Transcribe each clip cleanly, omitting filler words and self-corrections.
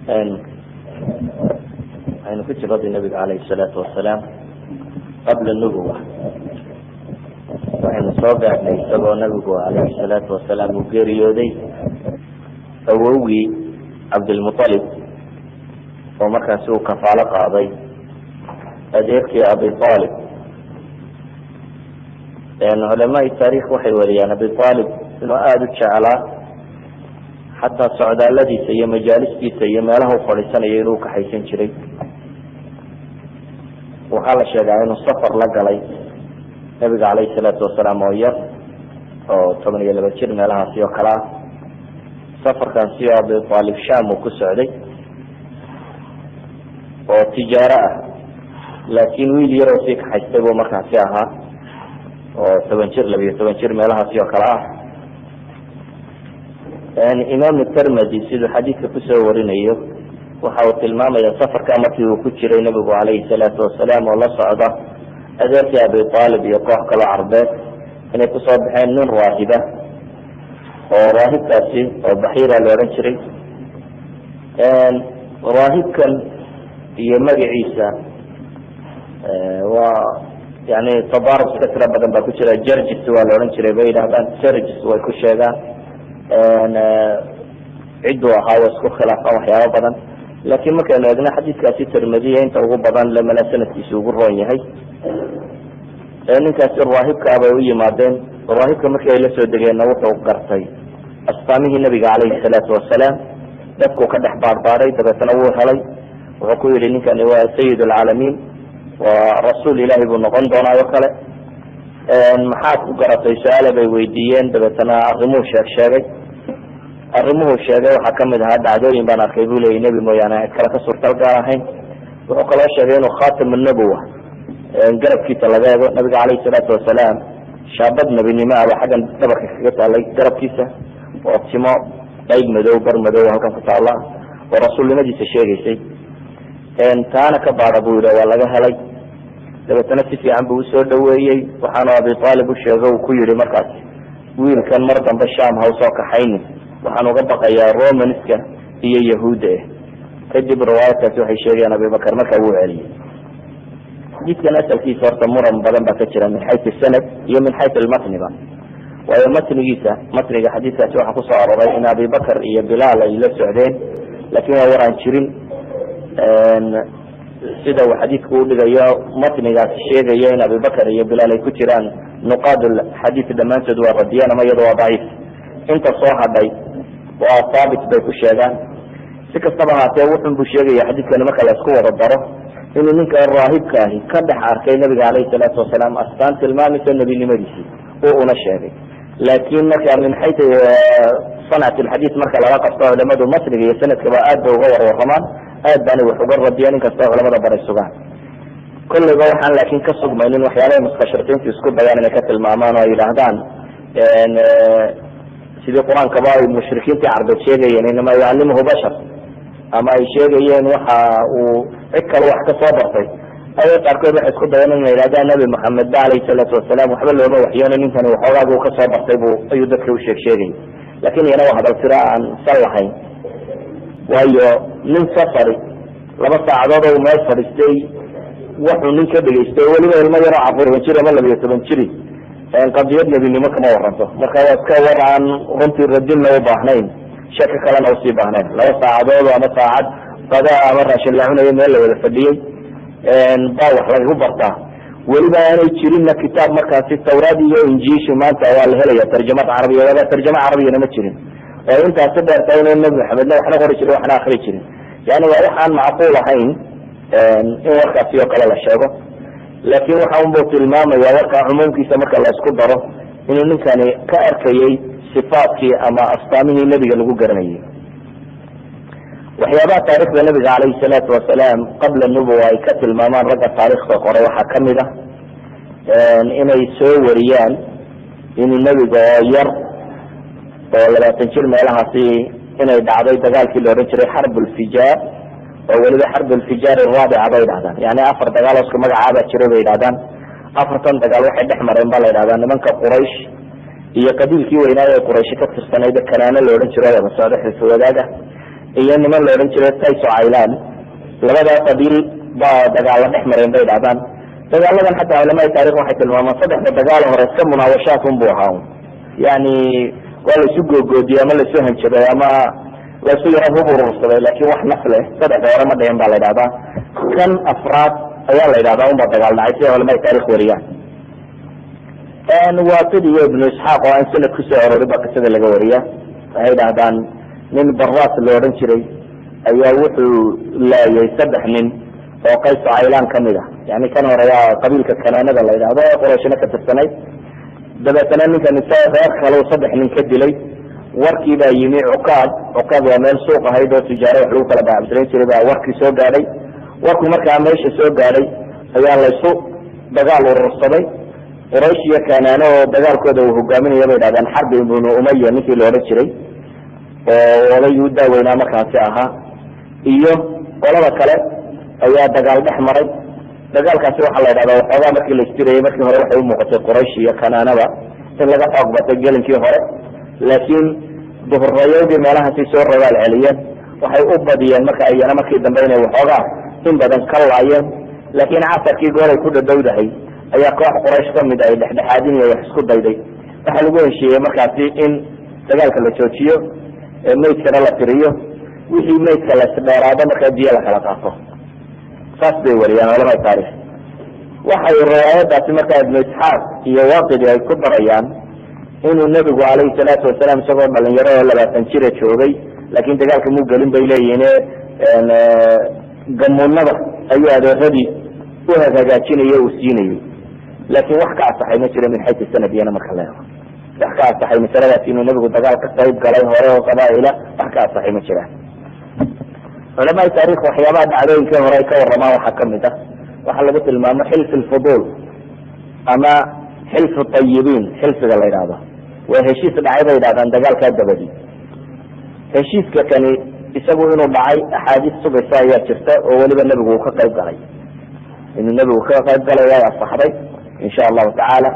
aynu ku jiradii nabiga calayhi salaatu wasalaam qabla nubuwa waxaynu soo gaadhnay isagoo nabigu calayhi salaatu wasalaam uu geeriyooday awowgii cabdilmuطalib oo markaasi uu kafaalo qaaday adeerkii abi aalib. culamaai taarikh waxay wariyaan abi aalib inuu aada u jeclaa xataa socdaaladiisa iyo majaalistiisa iyo meelaha u fadhiisanayo inuu kaxaysan jiray. waxaa la sheegaa inuu safar la galay nabiga calayhi salaatu wasalaam oo yar oo 12 jir meelahaasi oo kale ah. safarkaasi oo abi aalib sham uu ku socday oo tijaaro ah, laakiin wiil yaroo sii kaxaystay buu markaasi ahaa oo 10 jir 12 jir meelahaasi oo kale ah. imaam tirmidi siduu xadiidka kusoo warinayo waxa uu tilmaamaya safarka markii uu ku jiray nabigu calayhi salaatu wasalaam oo la socda adeerkii abi aalib iyo koox kaloo carbeed inay kusoo baxeen nin raahiba oo raahibkaasi oo baxiira la odhan jiray. raahibkan iyo magaciisa waa yani tabaarub iska tiro badan baa ku jira. jarjis waa la odhan jiray bay yidhahdaan, jarjis way ku sheegaan. cidduu ahaa waa isku khilaafaan waxyaaba badan, laakiin markaynu eegna xadiidkaasi tirmidiya inta ugu badan lamana sanadkiisa ugu roon yahay. ninkaasi raahibkaa bay u yimaadeen. raahibka markii ay la soo degeenna wuxuu gartay astaamihii nabiga calayhi salaatu wasalaam, dadkuu ka dhex baarbaaray, dabeetana wuu helay. wuxuu ku yihi ninkani waa sayid alcaalamiin, waa rasuul ilaahay buu noqon doonaayo kale. maxaad ku garatay su-aala bay weydiiyeen, dabeetana arrimuhu sheegay. arrimuhu sheegay waxaa kamid ahaa dhacdooyin baan arkay buu leeyay nebi mooyaane cid kale ka suurtal gaar ahayn. wuxuu kaloo sheegay inuu khatam nabuwa garabkiisa laga eego. nabiga calayhi salaatu wasalaam shaabad nebinimo aba xaggan dhabarka kaga taalay garabkiisa oo timo qayb madow bar madow halkan ku taala oo rasuulnimadiisa sheegaysay. taana ka baada buu yihi waa laga helay. dabeetana si fiican buu usoo dhaweeyey. waxaanu abi aalib u sheegay uu ku yihi markaas wiilkan mar dambe sham ha usoo kaxayni, waxaan uga baqayaa romanska iyo yahuudda ah. kadib riwaayadkaasi waxay sheegayaan abibakar markaa wuu celiyey. xadiidkan asalkiisa horta muran badan baa ka jira min xayu sanad iyo min xayu lmatniba. waayo matniga xadiidkaasi waxaa kusoo aroray in abibakar iyo bilaal ay la socdeen, laakiin waa war aan jirin. sida uu xadiidku udhigayo matnigaasi sheegaya in abibakar iyo bilaal ay ku jiraan nuqaad xadiid dhammaantood waa radiyaan ama iyada waa daciif. inta soo hadhay waa haabit bay ku sheegaan. si kastaba ahaatee wuxun buu sheegaya xadiidkani marka la isku wada daro inuu ninka raahibkaahi ka dhex arkay nabiga calayhi salaatu wasalaam astaan tilmaamaysa nebinimadiisii oo una sheegay. laakiin marka min xayu sanat lxadiid marka laga qabto culamadu matniga iyo sanadkaba aad bay uga warwaramaan, aad baana wax uga radiyaan inkastoo culamada baray sugaan. kolleyba waxaan laakiin ka sugmaynin waxyaalaha mustashriqiintu isku dayaan inay ka tilmaamaan oo ay yidhaahdaan sidii qur-aankaba ay mushrikiintii carbeed sheegayeen inama yucallimuhu bashar, ama ay sheegayeen waxa uu cid kale wax ka soo bartay. aya qaarkood waxay isku dayeen inay yidhahdaan nabi maxamed ba calayhi salaatu wasalaam waxba looma waxyoona, ninkani waxoogaag uu kasoo bartay ayuu dadka u sheegay. laakiin iyana waa hadal tira aan sal lahayn. waayo nin safari 2 saacadood oo meel fadhiistay wuxuu nin ka dhegaystay, weliba ilmo yaroo 14 jir ama 12 jiri qadiyad nebinimo kama waranto. marka waa iska war aan runtii radinna u baahnayn, shaki kalena usii baahnayn. 2 saacadood ama saacad qada ama raashin la cunayo meel la wada fadhiyey baa wax lagagu bartaa. weliba aanay jirinna kitaab markaasi tawraad iyo injiishu maanta waa la helaya tarjamad carabiya, wala tarjamo carabiyana ma jirin. oo intaasi dheerta inuu nabi maxamedna waxna qori jirin waxna akri jirin. yani waa waxaan macquul ahayn in warkaasi oo kale la sheego. laakiin waxa unbuu tilmaamaya warkaa cumuumkiisa marka la isku daro inuu ninkani ka arkayay sifaatkii ama astaamihii nebiga lagu garanayay. waxyaabaha taarikhda nabiga calayhi salaatu wasalaam qabla nubuwa ay ka tilmaamaan ragga taarikhda qore waxaa kamid ah inay soo wariyaan inuu nebiga oo yar oo 20 jir meelahaasi inay dhacday dagaalkii la odhan jiray xarb ulfijaar, oo weliba xarb ulfijaar raabica bay dhahdaan. yani 4 dagaal oo isku magacaabaa jiray bay dhahdaan. 4tan dagaal waxay dhex mareen ba la ydhahdaa nimanka quraysh iyo qabiilkii weynaayo ee qurayshi ka tirsanayd kanaana la odhan jiro wada socdo xilfi wadaaga iyo niman la odhan jiray Qayso Caylaan labada qabiil baa dagaalo dhex mareen bay dhaadaan dagaaladan xataa culimada taariikh waxay tilmaamaan saddexda dagaal hore iska munaawashaad un buu ahaa yani waa la isu gogoodiyay ama la isu hanjabay ama la isu yara huburursaday laakiin wax naf leh saddexda hore ma dhicin baa la yidhahdaa kan afraad ayaa la yidhahdaa unbaa dagaal dhacay sida culimada taarikh wariyaan waaqid iyo ibnu isxaaq oo aan sanad kusoo aroori baa qisada laga wariya waxay dhahdaan nin baraas la odhan jiray ayaa wuxuu laayay 3 nin oo Qayso Caylaan kamid ah yani kan horeeya qabiilka Kanaanada la yiraahdo oo Qurayshna ka tirsanay dabeetana ninkan reer kale 3 nin ka dilay warkii baa yimi Uqaad waa meel suuq ahayd oo tijaaro wax lagu kala baabsaday jiray baa warkii soo gaadhay warkii markaa meesha soo gaadhay ayaa la isu dagaal urursaday Quraysh iyo Kanaana oo dagaalkooda uu hogaaminayay bay dhaadaan Harb ibn Umayya ninkii la oran jiray oo walayu daaweynaa markaasi ahaa iyo qolada kale ayaa dagaal dhex maray dagaalkaasi waxa la yiraahdaa waxoogaa markii la istirayay markii hore waxay u muuqatay Quraysh iyo Kanaanaba in laga xoog batay gelinkii hore laakiin duhurayadii meelahaasi soo rabaal celiyeen waxay u badiyeen marka ayana markii dambe inay waxoogaa in badan ka laayeen laakiin casarkii gooray ku dhadhowdahay ayaa koox Quraysh kamid ay dhexdhexaadin iyo wax isku dayday waxa lagu heshiiyay markaasi in dagaalka la joojiyo meydkana la tiriyo wixii meydka la isdheeraado marka diya la kala qaato saas bay wariyaan culimada taariikh waxay riwaayadaasi markaa ibnu isxaaq iyo waaqidi ay ku darayaan inuu nabigu calayhi salaatu wasalaam isagoo dhalinyaro oo 20 jir joogay laakiin dagaalka muu gelin bay leeyihiin gamuunada ayuu adeeradii u hagaajinayay uu siinayay laakiin wax ka asaxay ma jiro min xayta sanadiyana marka la eego wax ka asaxay masaladaas inuu nabigu dagaal ka qayb galay hore oo qabaa'ila wax ka asaxay ma jiraan culamada taariikh waxyaabaha dhacdooyinkii hore ay ka waramaan waxaa kamid ah waxaa lagu tilmaamo xilf alfuduul ama xilf tayibiin xilfiga la yidhaahdo waa heshiis dhacay bay yidhahdaan dagaalkaa dabadii heshiiska kani isagu inuu dhacay axaadiis sugaysa ayaa jirta oo weliba nebigu uu ka qayb galay inuu nebigu ka qayb galay ay asaxday insha allahu tacaala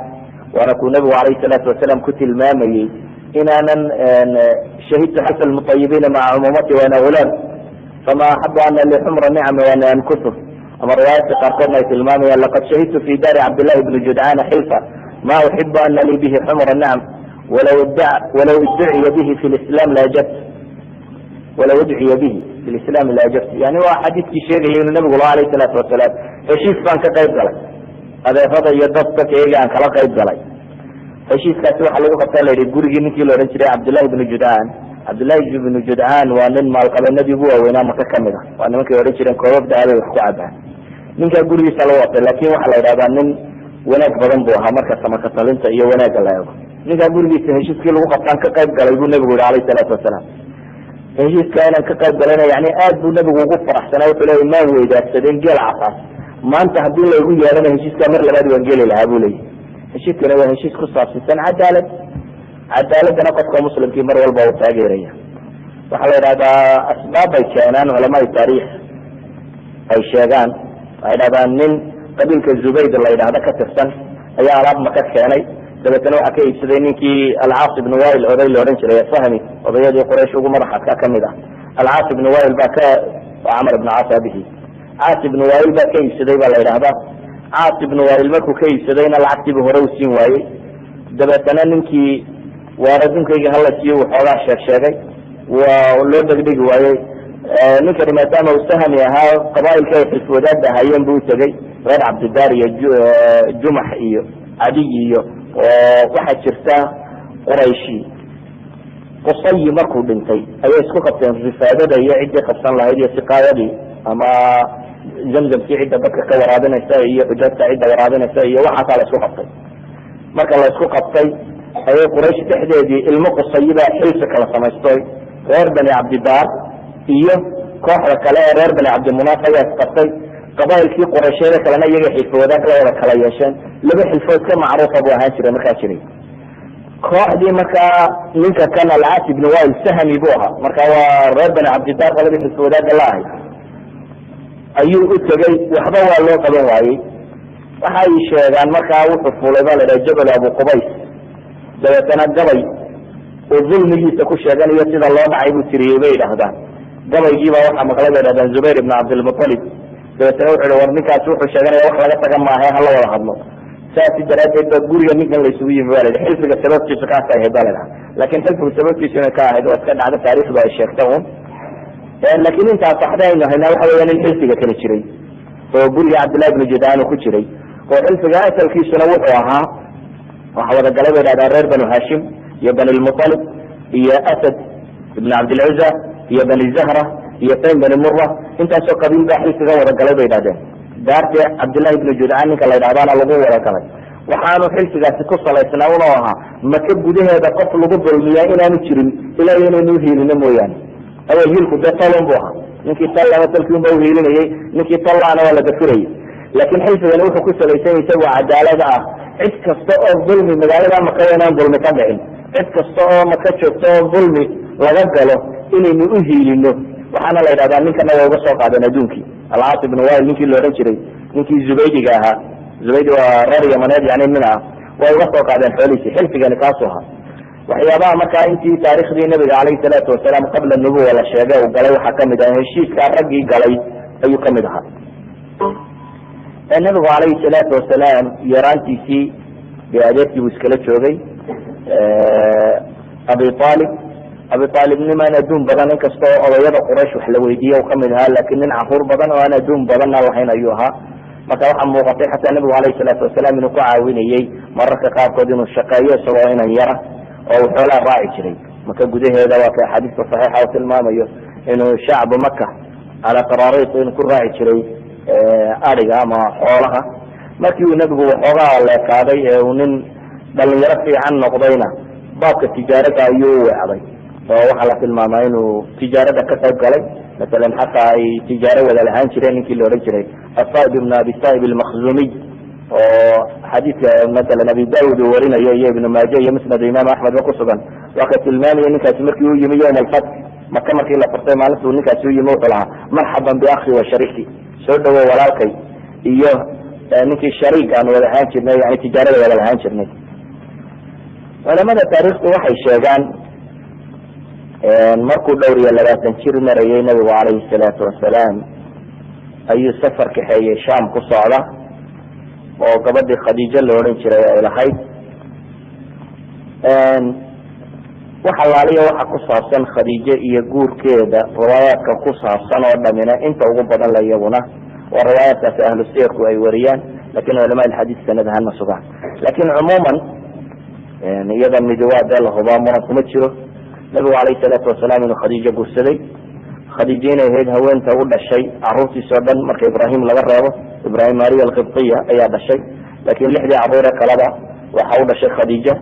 waana kuu nebigu calayhi salaatu wasalaam ku tilmaamayey inaanan shahidtu xalfa almutayibiina maca cumuumati waana gulaam fama axabu ana li xumra nicami waana ankusur ama riwaayadka qaarkoodna ay tilmaamayaan laqad shahidtu fi daari cabdillahi bni judcaana xilfa ma uxibu ana lii bihi xumra nicam walaw idduciya bihi fi lislam laajabt walaw udciya bihi fi lislam laajabt yani waa xadiidkii sheegaya inuu nabigu laha alayhi salaatu wasalaam heshiis baan ka qayb galay adeerada iyo dadka keega aan kala qayb galay heshiiskaasi waxaa lagu qabtaa la yidhi gurigii ninkii la odhan jiray cabdillahi bni judcaan cabdillahi bni judcaan waa nin maalqabeennadii ugu waaweynaa maka kamid ah waa nimankay odhan jireen koobab dahabay wax ku cabaan ninkaa gurigiisa la watay laakin waxaa la yidhahdaa nin wanaag badan buu ahaa marka samakatalinta iyo wanaagga la eego ninkaa gurigiisa heshiiskii lagu qabtaan ka qayb galay buu nebigu yihi alayhi salaatu wasalaam heshiiska inaan ka qayb galayna yani aad buu nebigu ugu faraxsanaa wuxuu leeyay maan weydaarsadeen geel casaas maanta haddii laygu yeelana heshiiskaa mar labaad waan geli lahaa buu leeyahy heshiiskana waa heshiis ku saabsiisan cadaalad cadaaladana qofka muslimkii mar walba uu taageeraya waxaa la yidhahdaa asbaab bay keenaan culamada taariikh ay sheegaan waxay dhahdaan nin qabiilka zubayd la yidhahdo ka tirsan ayaa alaab maka keenay dabeetana waxaa ka iibsaday ninkii alcaas ibn wail oday la odhan jiray fahmi odayadii quraysh ugu madaxadka kamid ah alcaas ibn wail baa ka camar ibn caas abihi caas ibn wail baa ka iibsaday baa la yidhahdaa caas ibn wail markuu ka iibsadayna lacagtiibu hore u siin waayey dabeetana ninkii waar adduunkayga hala siiyo waxoogaa sheegay waa loo dhegdhegi waayey ninkani maadaama uu sahmi ahaa qabaailka ay xilf wadaad ahayeen buu utegay reer cabdidaar iyo jumax iyo cadiy iyo oo waxaa jirta qurayshi qusayi markuu dhintay ayay isku qabteen rifaadada iyo ciddii qabsan lahayd iyo siqaayadii ama zamzamkii cidda dadka ka waraabinaysa iyo xujaadta cidda waraabinaysa iyo waxaasaa la isku qabtay marka la isku qabtay ayay quraysh dhexdeedii ilmo qusayibaa xilfi kala samaystoy reer bani cabdidaar iyo kooxda kale ee reer bani cabdimunaaf ayaa isqabtay qabailkii quraysheeda kalena iyaga xilfo wadaag lawada kala yeesheen laba xilfood ka macruufa buu ahaan jiray markaa jiray kooxdii markaa ninka kan alcaas ibn wail sahmi buu ahaa marka waa reer bani cabdidaar qoladii xilfo wadaaga la ahay ayuu u tegay waxba waa loo qaban waayey waxa ay sheegaan markaa wuxuu fuulay baa la dhaha jabal abu qubays dabeetana gabay oo dulmigiisa ku sheeganayo sida loo dhacay buu tiriyey bay yidhaahdaan gabaygiiba waxaa maqlay bay dhahdeen Zubayr ibn Cabdilmutalib dabeetana wuxuu war ninkaas wuxuu sheeganaya wax laga taga maaha hala wada hadlo saasi daraadeed baa guriga ninkan la isugu yimi baa la yidhi xilfiga sababtiisu kaas ay ahayd baa la yidhaha laakiin xilfiga sababtiisu inay ka ahayd waa iska dhacda taariikhdu ay sheegta un laakiin intaas saxda aynu haynaa waxa weeyaan in xilfiga kala jiray oo guriga Cabdillahi ibn Judaan ku jiray oo xilfiga asalkiisuna wuxuu ahaa waxa wada galay bay dhahdaan reer banu Hashim iyo bani Mutalib iyo Asad ibn Cabdiluzza iyo bani Zahra iyo Taym bani Murra intaasoo qabiil baa xilfiga wada galay bay dhahdeen daartii Cabdillahi ibn Judaan ninka la yidhahdaana lagu wada galay waxaanu xilfigaasi ku salaysnaa unoo ahaa maka gudaheeda qof lagu dulmiyaa inaanu jirin ilaa inaynu uhiilino mooyaane awal hiilku dee talon buu ahaa ninkii tallana talkii unba uhiilinayay ninkii tallaana waa la dafirayay laakiin xilfigani wuxuu ku salaysan isagoo cadaalada ah cid kasta oo dulmi magaalada maka inaan dulmi ka dhicin cid kasta oo maka joogta oo dulmi laga galo inaynu uhiilino waxaana la yidhahdaa ninkana waa uga soo qaadeen adduunkii alcaas ibn wail ninkii la odhan jiray ninkii zubaydiga ahaa zubaydi waa reer yamaneed yani min ah way uga soo qaadeen xoolihiisi xilfigani kaasu ahaa waxyaabaha markaa intii taariikhdii nabiga calayhi salaatu wasalaam qabla nubuwa la sheegay uu galay waxaa kamid ah heshiiskaa raggii galay ayuu kamid ahaa nabigu calayhi salaatu wasalaam yaraantiisii dee adeerkii buu iskala joogay abi aalib nimaan adduun badan inkastoo odayada quraysh wax la weydiiye u kamid ahaa laakiin nin caruur badan oo aan adduun badanna lahayn ayuu ahaa marka waxaa muuqatay xataa nabigu calayhi salaatu wasalaam inuu ku caawinayey mararka qaarkood inuu shaqeeyo isagoo inan yara oo uu xoolaha raaci jiray maka gudaheeda waa ka axaadiista saxiixa uu tilmaamayo inuu shacbu maka calaa qaraariid inuu ku raaci jiray ariga ama xoolaha markii uu nabigu waxoogaa leekaaday ee uu nin dhalinyaro fiican noqdayna baabka tijaarada ayuu u weecday oo waxaa la tilmaamaa inuu tijaarada ka qayb galay masalan xataa ay tijaaro wada lahaan jireen ninkii la odhan jiray asaib ibn abi saib almakhzumiy oo xadiidka masalan abi daud uu warinayo iyo ibnu maaje iyo musnad imaam axmed ba kusugan waa ka tilmaamaya ninkaasi markii uu yimi yowm alfatx maka markii la furtay maalintuu ninkaasi u yimi wuxuu lahaa marxaban biakhi wa shariki soo dhawo walaalkay iyo ninkii shariik aan wada ahaan jirnay yani tijaarada wada lahaan jirnay culamada taariikhdu waxay sheegaan markuu dhowr iyo 20 jir marayay nabigu calayhi salaatu wasalaam ayuu safar kaxeeyey sham ku socda oo gabadhii khadiijo la odhan jiray ay lahayd wax allaaliya waxa ku saabsan khadiijo iyo guurkeeda riwaayaadka ku saabsan oo dhamina inta ugu badan la iyaguna waa riwaayaadkaasi ahlu siyarku ay wariyaan lakin culamaa alxadiid sanad ahaan ma sugaan lakin cumuuman iyada midiwaad ee la hubaa muran kuma jiro nabigu calayhi salaatu wasalaam inuu khadiijo guursaday khadiijo inay ahayd haweenta u dhashay caruurtiis oo dhan marka ibrahim laga reebo ibrahim mariya alqibtiya ayaa dhashay laakin 6dii caruure kaleba waxa u dhashay khadiija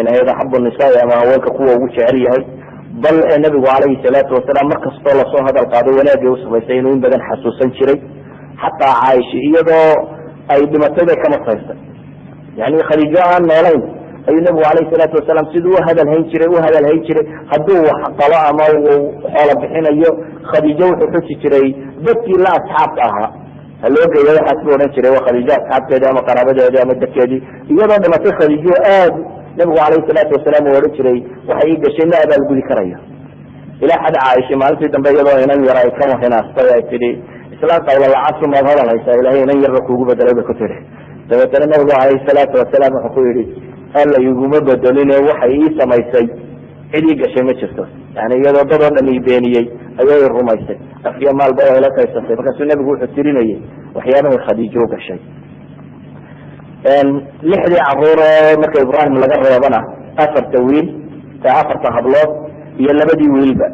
in ayada xabu nisaa ama haweenka kuwa ugu jecel yahay bal nabigu calayhi salaatu wasalaam markastoo lasoo hadal qaaday wanaagii usamaysay inuu in badan xasuusan jiray xataa caaisha iyadoo ay dhimatay bay kama saystay yani khadiijo aan noolayn ayuu nabigu calayhi salaatu wasalaam siduu uhadalhayn jiray hadduu wax qalo ama uu xoolo bixinayo khadiijo wuxuu xusi jiray dadkii la asxaabka ahaa haloo geeya waxaas bu odhan jiray waa khadiijo asxaabteedi ama qaraabadeedi ama dadkeedii iyadoo dhimatay khadiijo aad nabigu calayhi salaatu wasalaam uu odhan jiray waxay ii gashay ma abaalgudi karayo ilaa xad caaisha maalintii dambe iyadoo inan yar ay ka hinaastay ay tidhi islaan qawla lacagtu maad hadal haysaa ilahay inan yarba kuugu bedelay bay ku tihi dabeetana nabigu calayhi salaatu wasalaam wuxuu ku yidhi alla iguma bedelin waxay ii samaysay cid ii gashay ma jirto yani iyadoo dad oo dhan ii beeniyey ayay rumaysay afkiyo maalba oo ila kaysatay markaasuu nabigu wuxuu tirinayay waxyaabahay khadiijo u gashay 6dii caruur oo marka ibrahim laga reebana 4 wiil 4 hablood iyo 2 wiilba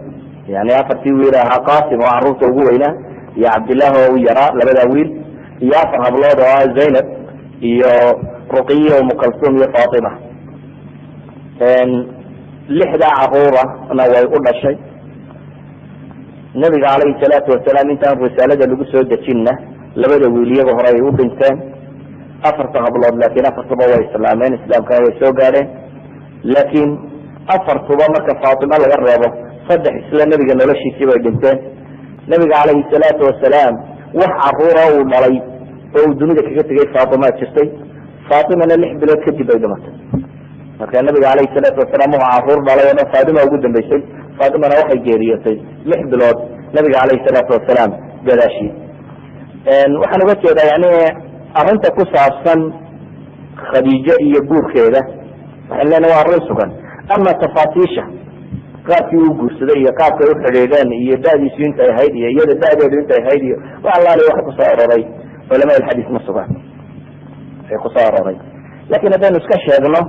yani 4 wiil ahaa qasim oo caruurta ugu weynaa iyo cabdillah oo u yaraa 2 wiil iyo 4 hablood oo ah zaynab iyo ruqiya umu kalsum iyo fatima 6daa caruurana way u dhashay nabiga calayhi salaatu wasalaam intaan risaalada lagu soo dejinna 2 wiil iyaga hore ay u dhinteen 4 hablood laakin 4tuba way islaameen islaamkana way soo gaadheen laakin 4tuba marka fatima laga reebo 3 isla nabiga noloshiisii bay dhinteen nabiga calayhi salaatu wasalaam wax caruura uu dhalay oo uu dunida kaga tegay fatima jirtay fatimana 6 bilood kadib bay dhimatay marka nabiga calayhi salaatu wasalaam wuxuu caruur dhalay oo fatima ugu dambeysay fatimana waxay geeriyootay 6 bilood nabiga calayhi salaatu wasalaam gadaashii. waxaan uga jeedaa yani arrinta ku saabsan khadiijo iyo guurkeeda waxaan leenahay waa arrin sugan. ama tafaasiisha qaabkii uu guursaday iyo qaabkay uxidhiideen iyo da'diisu intay ahayd iyo iyada da'deedu intay ahayd iyo wax allaale waxa kusoo aroray culamaa alxadiis ma sugan ay kusoo aroray. lakin haddaynu iska sheegno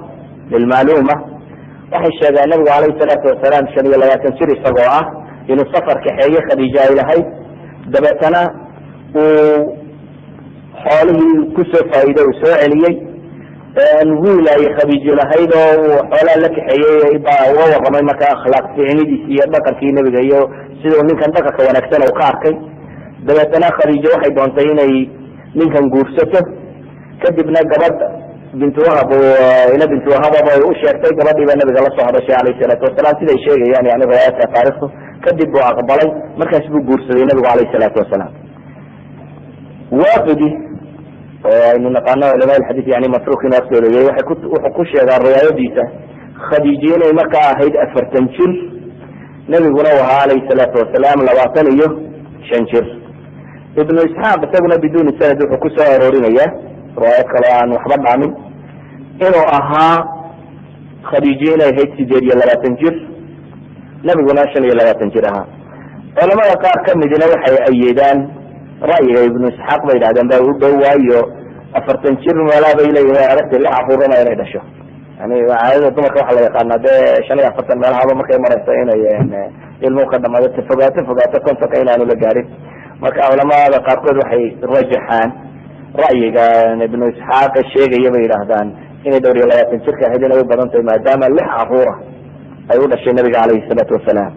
lilmacluuma waxay sheegaan nabigu calayhi salaatu wasalaam 25 jir isagoo ah inuu safar kaxeeye khadiija ay lahayd, dabeetana uu xoolihii kusoo faa'iiday uu soo celiyey. wiil ay khadiijo lahayd oo uu xoolaha la kaxeeyey baa uga warramay marka akhlaaq ficnidiisi iyo dhaqankii nebiga iyo siduu ninkan dhaqanka wanaagsan uu ka arkay. dabeetana khadiijo waxay doontay inay ninkan guursato, kadibna gabadh bintu wahab ina bintu wahaba u sheegtay, gabadhii baa nabiga la soo hadashay calayhi salaatu wasalaam siday sheegayaan yani riwaayaadka taariikhdu. kadib buu aqbalay, markaas buu guursaday nabigu calayhi salaatu wasalaam. waaqidi oo aynu naqaano culamaa alxadiis yani matruuk inuu arsooleeyey wuxuu ku sheegaa riwaayadiisa khadiijo inay markaa ahayd 40 jir, nabiguna u ahaa calayhi salaatu wasalaam 25 jir. ibnu isxaaq isaguna biduuni sanad wuxuu ku soo aroorinaya riwaayad kale aan waxba dhaamin inuu ahaa khadiijo inay ahayd 28 jir, nabiguna 25 jir ahaa. culamada qaar kamidina waxay ayeedaan ra'yiga ibnu isxaaq bay yidhahdeen baa u dhow, waayo 40 jir meelaha bay leeyihin aragtay 6 caruurana inay dhasho. yani caadada dumarka waxaa la yaqaanaa dee 45 meelahaba markay marayso inay ilmuhu ka dhamaado fogaato 50 inaanu la gaarin. marka culamada qaarkood waxay rajaxaan ra'yiga ibnu isxaaq sheegaya bay yidhaahdaan inay 22 jirka ahayd inay u badan tahay maadaama 6 caruura ay u dhashay nabiga calayhi salaatu wasalaam.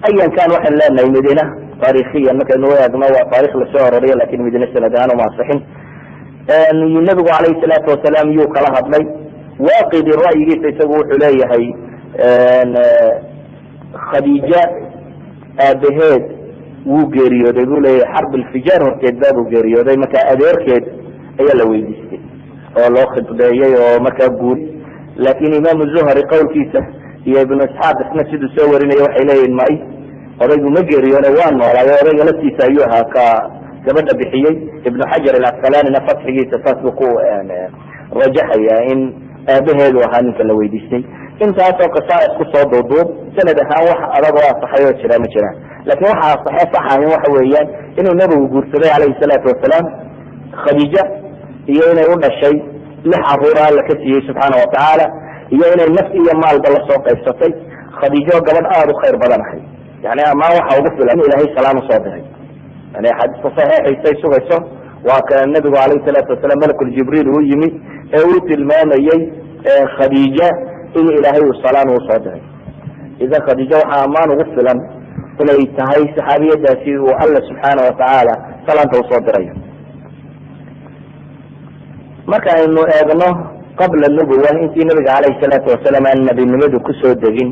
ayan kan waxaan leenahay madiina taariikhiyan markaynu eegno waa taarikh lasoo aroriya lakin madiina sanad ahaan uma asixin. nabigu calayhi salaatu wasalaam yuu kala hadlay. waaqidi ra'yigiisa isagu wuxuu leeyahay khadiija aabaheed wuu geeriyooday buu leeyahay xarb ilfijaar horteed baabuu geeriyooday, markaa adeerkeed ayaa la weydiistay oo loo khidbeeyey oo markaa guuri. laakin imaamu zuhri qowlkiisa iyo ibnu isxaaq isna siduu soo warinaya waxay leeyihin may, odaygu ma geeriyoone waa noolaayo, odayga laftiisa ayuu ahaa ka gabadha bixiyey. ibnu xajar alcasqalaanina fatxigiisa saas buu ku rajaxaya in aabaheedu ahaa ninka la weydiistay. intaasoo qasaa'is kusoo duuduub sanad ahaan wax adag oo asaxay oo jira ma jiraan. lakin waxa asaxe sax ahin waxa weeyaan inuu nabigu guursaday calayhi salaatu wasalaam khadiija, iyo inay u dhashay 6 caruura alla ka siiyey subxaana watacaala, iyo inay naf iyo maalba lasoo qaybsatay. khadiijo gabadh aada u khayr badan ahay, yani amaan waxa ugu filan in ilaahay salaam usoo diray. yani xadiiska saxiixaysay sugayso waa ka nabigu calayhi salaatu wasalaam malakul jibriil uu yimi ee uu tilmaamayey khadiija in ilaahay uu salaan usoo diray. idan khadiijo waxaa amaan ugu filan inay tahay saxaabiyadaasi uu alla subxaana watacaala salaanta usoo dirayo. marka aynu eegno qabla nubuwa intii nabiga calayhi salaatu wasalaam aan nabinimadu kusoo degin,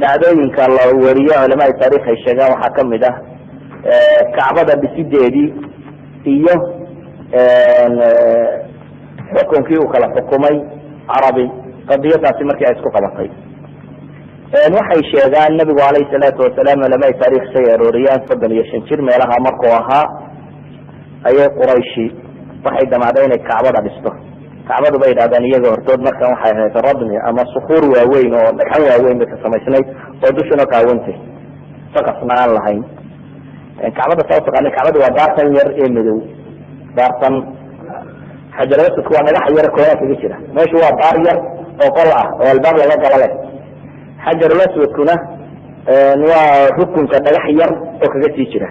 dhacdooyinka la weriyo culamaai taarikh ay sheegaan waxaa kamid ah kacbada dhisideedii iyo xukunkii uu kala xukumay carabi, qadiyadaasi markii ay isku qabatay. waxay sheegaan nabigu calayhi salaatu wasalaam culamaai taarikh say arooriyaan 35 jir meelaha markuu ahaa ayay qurayshi waxay damacday inay kacbada dhisto. kacbadu bay yidhahdaan iyaga hortood markan waxay ahayd radmi ama sukuur waaweyn oo dhagxan waaweyn bay ka samaysnayd oo dushuna kaawantay, saqafna aan lahayn. kacbada saa utaqaana kacbadu waa daartan yar ee madow, daartan xajaradku waa dhagax yar kooda kaga jira, meeshu waa daar yar oo qol ah oo albaab laga galo leh. xajarulaswadkuna waa rukunka dhagax yar oo kaga sii jira.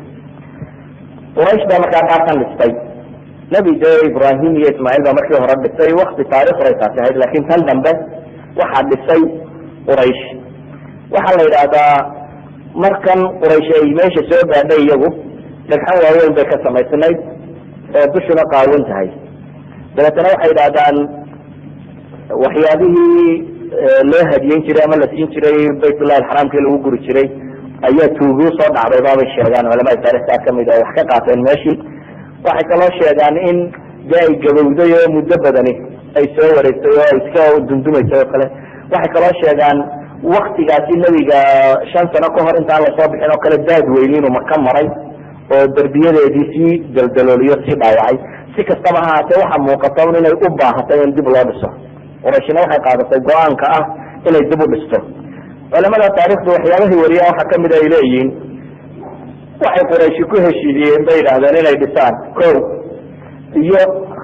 quraysh baa markaa daartan dhistay. nabi de ibrahim iyo ismaaciil baa markii hore dhisay, wakti taarikh horay taasi ahayd. lakin tan dambe waxaa dhisay quraysh. waxaa la yidhaahdaa markan quraysh ay meesha soo gaadhay iyagu dhagxan waaweyn bay ka samaysnayd oo dushuna qaawan tahay. dabeetana waxay yidhahdaan waxyaabihii loo hadiyen jiray ama la siin jiray baytullahi alxaraamkii lagu guri jiray ayaa tuugu soo dhacday baabay sheegaan culamada taarikhtaa kamid oo wax ka qaateen meeshii. waxay kaloo sheegaan in dee ay gabowday oo muddo badani ay soo wareegtay oo ay iska dundumaysay oo kale. waxay kaloo sheegaan waktigaasi nebiga 5 sano ka hor intaan lasoo bixin oo kale daad weyni inuu maka maray oo derbiyadeedii sii daldalooliyo sii dhaawacay. si kastaba ha ahaatee waxaa muuqata inay u baahatay in dib loo dhiso. qurayshina waxay qaadatay go-aanka ah inay dib u dhisto. culamada taariikhdu waxyaabahii wariya waxaa kamid ay leeyihiin waxay qurayshi ku heshiiyeen bay yidhaahdeen inay dhisaan ko iyo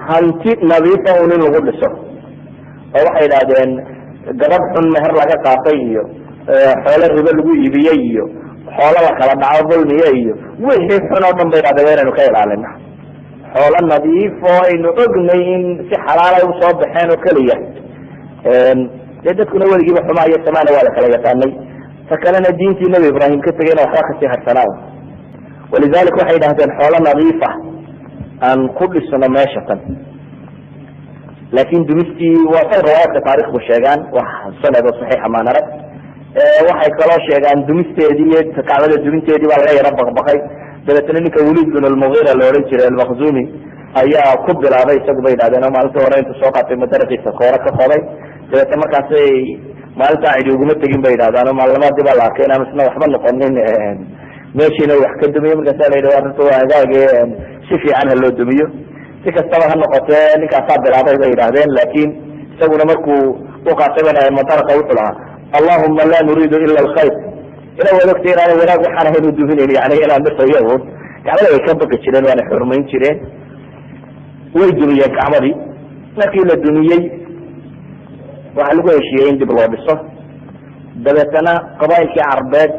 hanti nadiifa un in lagu dhiso, oo waxay yidhahdeen gabadh xun meher laga qaatay iyo xoolo ribo lagu iibiyey iyo xoolo la kala dhaco dulmiye iyo wixii xun oo dhan bay yidhahdeen inaynu ka ilaalina. xoolo nadiif oo aynu ognay in si xalaalay usoo baxeen oo keliya. dee dadkuna weligiiba xumaa iyo samaana waa la kala yaqaanay. ta kalena diintii nebi ibraahim ka tegayna waxba kasii harsanaa. walidalik waxay yidhahdeen xoolo nadiifa aan ku dhisno meesha tan. laakin dumistii waa say riwaayadka taarikhdu sheegaan wax sanad oo saxiixa maan arag. waxay kaloo sheegaan dumisteedii iyo kacbada duminteedii baa laga yaro baqbaqay. dabeetna ninka waliid bin almughira la odhan jiray almakhzumi ayaa ku bilaabay isagu bay yidhahdeen oo maalinta hore intuu soo qaatay madaraqiisa koore ka qoday. dabeetna markaasay maalintaa cidi uguma tegin bay yidhahdaan oo maalnimaadii baa la arkay inaan isna waxba noqonin meeshiina wax ka dumiyo. markaasa la yidhi arrinta waa hagaage si fiican ha loo dumiyo. si kastaba ha noqotee ninkaasaa bilaabay bay yidhahdeen. laakin isaguna markuu uqaatay madaraqa wuxuu lahaa allahuma la nuriidu ila alkhayr. ila waad ogtay inaan wanaag waxaan ahayn u duminayn, yani inaan dhisayo un. kacbada way ka baqi jireen waana xurmayn jireen. way dumiyeen kacbadii. markii la dumiyey waxaa lagu heshiiyey in dib loo dhiso. dabeetana qabailkii carbeed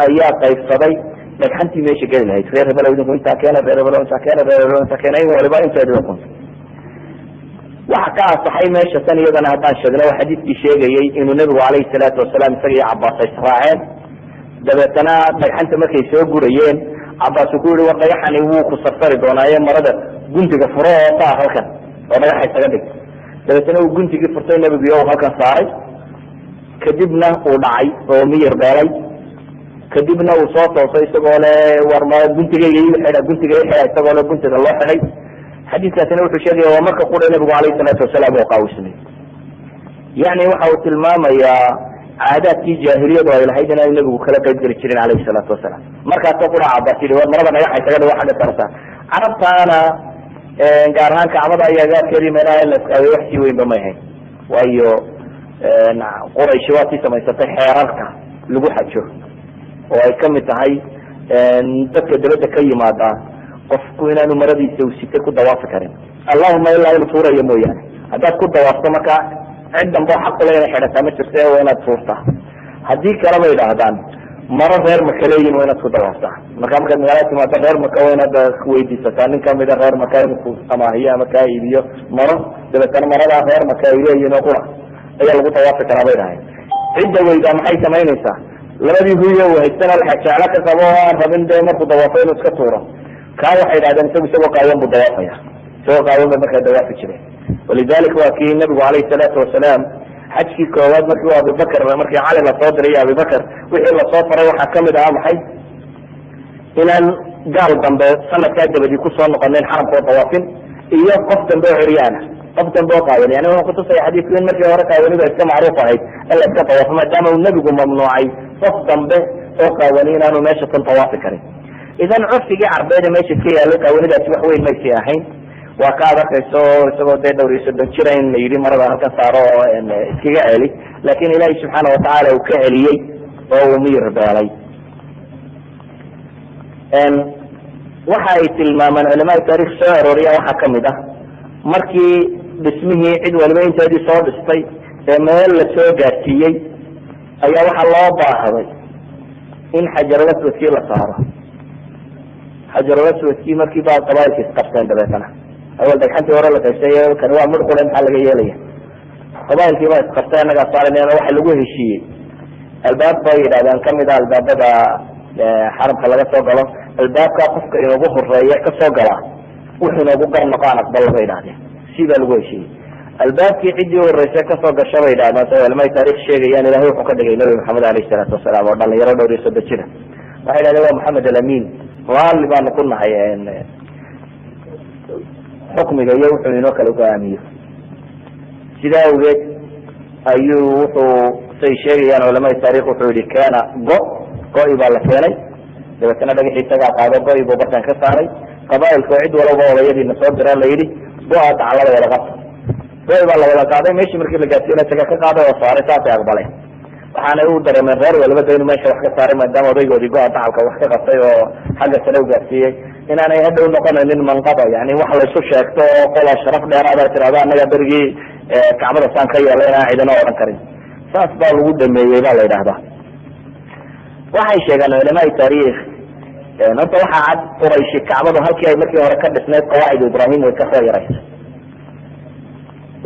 ayaa qaybsaday dhagxantii meesha geli lahayd. reer hebel idinku intaa keena, reer hebel intaa keena, reer hebel intaa keena, in waliba inteeda kunta. waxa ka asaxay meesha tan iyadana haddaan sheegno waa xadiidkii sheegayey inuu nebigu calayhi salaatu wasalaam isaga iyo cabaas ay israaceen. dabeetana dhagxanta markay soo gurayeen cabaas uu ku yihi war dhagaxani wuu ku sarsari doonaaye marada guntiga furo oo saar halkan oo dhagaxa isaga dhig. dabeetana uu guntigii furtay nebigu iyo halkan saaray. kadibna uu dhacay oo miyir beelay. kadibna uu soo toosay isagoo le war guntigayga xidha guntiga xidha isagoo le guntiga loo xidhay. xadiiskaasina wuxuu sheegaya waa marka qura nebigu calayhi salaatu wasalaam oo qaawismay. yani waxa uu tilmaamayaa caadaadkii jaahiliyadu ay lahayd inaan nebigu kala qayb geli jirin calayhi salaatu wasalaam. markaasoo qura cabaas yidhi war marada dhagaxa isaga dhigo xagga sarta. carabtaana gaar ahaan kacbada iyo agaarkeedii meelaha in la iskaawiyo wax sii weynba may ahayn. waayo qurayshi waa sii samaysatay xeerarka lagu xajo oo ay kamid tahay dadka dabadda ka yimaada qofku inaanu maradiisa usitay ku dawaafi karin, allahuma ilaa inu tuurayo mooyaane. haddaad ku dawaafto marka cid danbo xaq ule inay xidhataa ma jirta waa inaad tuurtaa. haddii kale bay idhaahdaan maro reer maka leeyihin waa inaad ku dawaaftaa. marka markaad magaalada timaado reer maka waa inaad weydiisataa nin kamida reer maka inuu ku amaahiyo ama kaa iibiyo maro. dabeetana maradaa reer maka ay leeyihin oo qura ayaa lagu dawaafi karaa bay dhahay. cidda weydaa maxay samaynaysaa? labadii huyo haystana jeclo ka qabo oo aan rabin dee markuu dawaafo inuu iska tuuro. kaa waxay idhahdeen isagu isagoo qaawan buu dawaafaya. isagoo qaawan bay markaa dawaafi jireen. walidalik waa kii nabigu calayhi salaatu wasalaam xajkii koowaad markii u abibakr markii cali lasoo diray abibakr wixii lasoo faray waxaa kamid ahaa maxay? inaan gaal dambe sanadkaa dabadii kusoo noqonayn xaramka oo dawaafin iyo qof dambe oo curyaana, qof dambe oo qaawan. yani wuxuu kutusaya xadiidku in markii hore qaawaniba iska macruuf ahayd in la iska dawaafo maadaama uu nebigu mamnuucay qof dambe oo qaawani inaanu meesha tan dawaafi karin. idan curfigii carbeeda meesha ka yaallay qaawanidaasi wax weyn maysii ahayn. waa ka ad arkayso isagoo dee dhowr iyo 30 jira in la yidhi marada halkan saaro oo iskaga celi. laakin ilaahi subxaana watacaala uu ka celiyey oo uu miyir beelay. waxa ay tilmaamaan culamaai taarikh soo arooriya waxaa kamid ah markii dhismihii cid waliba inteedii soo dhistay ee meel la soo gaarsiiyey ayaa waxaa loo baahday in xajarulaswadkii la saaro. xajarulaswadkii markii baa qabailka isqabteen. dabeetana awal dhagxantii hore la qaysay kani waa mid qule maxaa laga yeelaya? qabailkii baa isqabtay annagaa saarayna waxa lagu heshiiyey albaab bay yidhahdeen kamid a albaabada xaramka laga soo galo. albaabkaa qofka inoogu horeeya kasoo galaa wuxuu inoogu gar noqaan aqbal bay idhahdeen. si baa lagu heshiiyey. albaabkii ciddii horreysay kasoo gasha bay idhahdeen sa culamai taarikh sheegayaan ilahay wuxuu ka dhigay nabi maxamed alayhi salaatu wasalaam oo dhalinyaro dhowr iyo 30 jira. waxay idhahdeen waa maxamed alamin, raalli baanu ku nahay xukmiga iyo wuxuu inoo kala go-aamiyo. sidaa awgeed ayuu wuxuu say sheegayaan culamada taariikh wuxuu yihi keena go-i baa la keenay dabeetana dhagaxii isagaa qaado go-i buu bartan ka saaray qabaailka cid walaba odayadiina soo diraan la yidhi go-a daclada wada qabta go-i baa la wada qaaday meeshii markii la gaarsiina isaga ka qaaday oo saaray saasay aqbaleen waxaanay u dareemeen reer walbada inuu meesha wax ka saaray maadaama odaygoodii go-a dacalka wax ka qabtay oo xagga sare u gaarsiiyey inaanay hadhow noqonaynin manqaba yani wax laysu sheegto oo qola sharaf dheeraada tirahdo anaga berigii kacbada saan ka yeelay inaan cidina odhan karin saas baa lagu dhameeyey baa la yidhahdaa waxay sheegaan culamaai taariikh horta waxaa cad qurayshi kacbadu halkii ay markii hore ka dhisnayd qawaacid ibrahim way kasoo yaraysa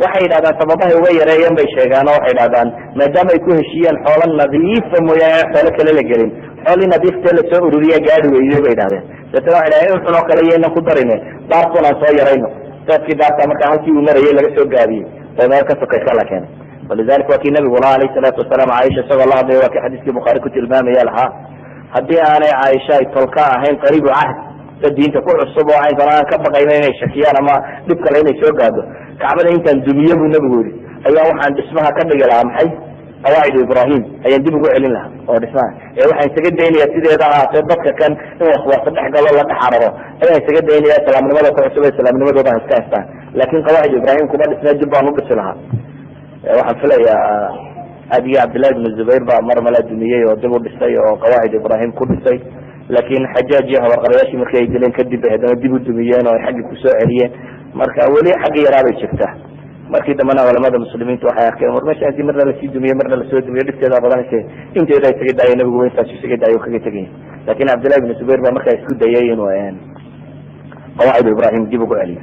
waxay yidhahdaan sababahay uga yareeyeen bay sheegaan oo waxay yidhahdaan maadaama ay ku heshiiyeen xoolo nadiifa mooyaane xoolo kale la gelin xoolii nadiiftee lasoo ururiya gaadi weyday bay yidhahdeen deetana waxay dhahdeen in xunoo kale yaynan ku darine daartun aan soo yarayno saadkii daarta markaa halkii uu marayay laga soo gaabiyey oo meel ka sokaysa la keenay walidalika waa kii nabiguna alayh salaatu wasalaam caaisha isagoo la hadlaya waa kii xadiiskii bukhaari ku tilmaamaya lahaa haddii aanay caaisha ay tolka ahayn qariibu cahd sa diinta ku cusub oo aynsan aan ka baqayna inay shakiyaan ama dhib kale inay soo gaado kacbada intaan dumiye buu nabigu yihi ayaa waxaan dhismaha ka dhigi lahaa maxay qawaacidu ibrahim ayaan dib ugu celin lahaa oo dhismaha waxaan isaga daynaya sideeda ahaatee dadka kan in waswaasa dhex galo la dhex cararo ayaan isaga daynaya islaamnimada ku cusub islaamnimadooda ha iska haystaan laakin qawaacidu ibrahim kuma dhisnay dib baan u dhisi lahaa waxaan filayaa adiga cabdillahi ibnu zubayr baa mar mala dumiyey oo dib u dhisay oo qawaacid ibrahim ku dhisay laakin xajaaj iyo habarqarayaashii markii ay dileen kadib bay haddana dib u dumiyeen oo ay xaggii kusoo celiyeen marka weli xagga yaraabay jirtaa markii dambena culamada muslimiinta waxay arkeen war meesha intii marna lasii dumiye marna lasoo dumiye dhibteeda badanayse inteeda isaga daayo nabigu intaas isaga daayo kaga tegay lakin cabdillahi ibnu zubayr baa markaa isku dayay inuu qawaacid ibrahim dib ugu celiyo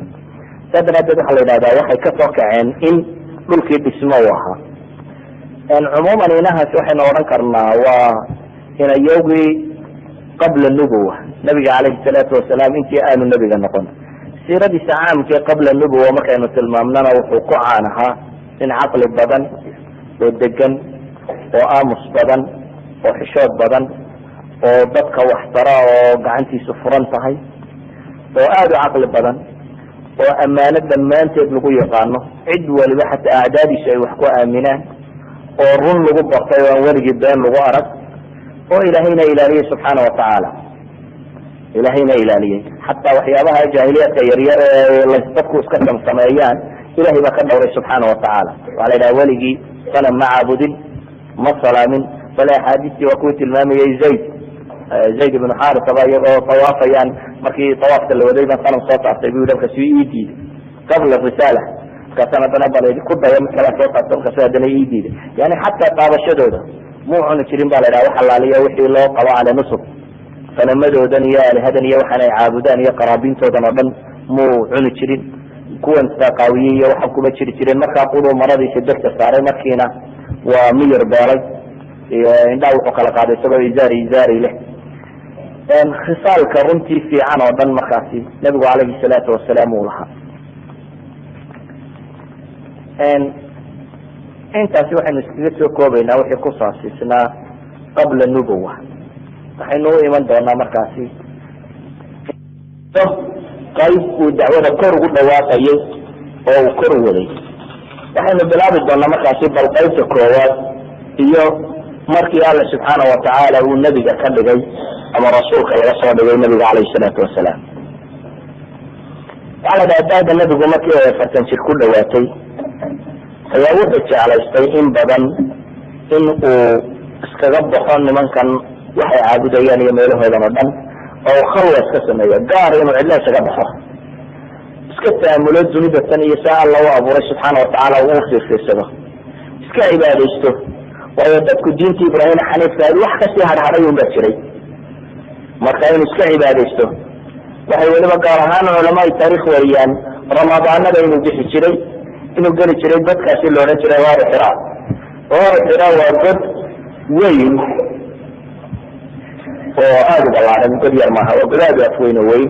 saa daraadeed waxaa la yidhahdaa waxay kasoo kaceen in dhulkii dhismo u ahaa cumuuman inahaasi waxaynu odhan karnaa waa inayogii qabla nubuwa nabiga calayhi salaatu wasalaam intii aanu nebiga noqon siiradiisa caamkii qabla nubuwa markaynu tilmaamnana wuxuu ku caan ahaa in caqli badan oo degan oo aamus badan oo xishood badan oo dadka waxtara oo gacantiisu furan tahay oo aada u caqli badan oo ammaano dhammaanteed lagu yaqaano cid waliba xataa acdaadiisu ay wax ku aaminaan oo run lagu bartay oo aan weligii been lagu arag oo ilaahayna ilaaliyey subxaana watacaala ilaahayna ilaaliyey xataa waxyaabaha jaahiliyaadka yaryar ee dadku iska samsameeyaan ilahay baa ka dhawray subxaana watacaala waxaa la yidhaha weligii sanam ma caabudin ma salaamin bale axaadiistii waa kuwii tilmaamayay zayd ibnu xarisaba iyagoo tawaafayaan markii tawaafka la waday baan sanam soo taabtay bu markaas ii diiday qabla risaala markaasaan haddana bal ku daya mid kala soo taabta markaas haddana ii diiday yani xataa taabashadooda muu cuni jirin ba la yidhaha wax alaaliya wixii loo qabo cala nusub sanamadoodan iyo alihadan iyo waxaan ay caabudaan iyo qaraabintoodan oo dhan muu cuni jirin kuwan saqaawiye iyo waxaan kuma jiri jireen markaa quduu maradiisa degta saaray markiina waa miyir beelay indhaa wuxuu kala qaaday isagoo izaari leh khisaalka runtii fiican oo dhan markaasi nabigu calayhi salaatu wasalaam uu lahaa intaasi waxaynu iskaga soo koobaynaa wixii ku saabsiisnaa qabla nubuwa waxaynu u iman doonaa markaasi qayb uu dacwada kor ugu dhawaaqayay oo uu kor waday waxaynu bilaabi doonaa markaasi bal qaybta koowaad iyo markii alla subxaana watacaala uu nebiga ka dhigay ama rasuulka laga soo dhigay nabiga calayhi salaatu wasalaam waxaa la dhaha daada nebigu markii ay 40 jir ku dhawaatay ayaa wuxuu jeclaystay in badan in uu iskaga baxo nimankan waxay caabudayaan iyo meelahoodan oo dhan oo khalwa iska sameeyo gaar inuu cidla isaga baxo iska taamulo dunida tan iyo saa alla u abuuray subxaana watacaala uu fiirsado iska cibaadaysto waayo dadku diintii ibraahim xaniifka wax kasii harharay un baa jiray marka inuu iska cibaadaysto waxay weliba gaar ahaan culamaai taariikh wariyaan ramadaanada inuu bixi jiray inuu geli jiray godkaasi la odhan jiray waari xira waa god weyn oo aada u balaaran god yar maaha waa god aad u afweyn oo weyn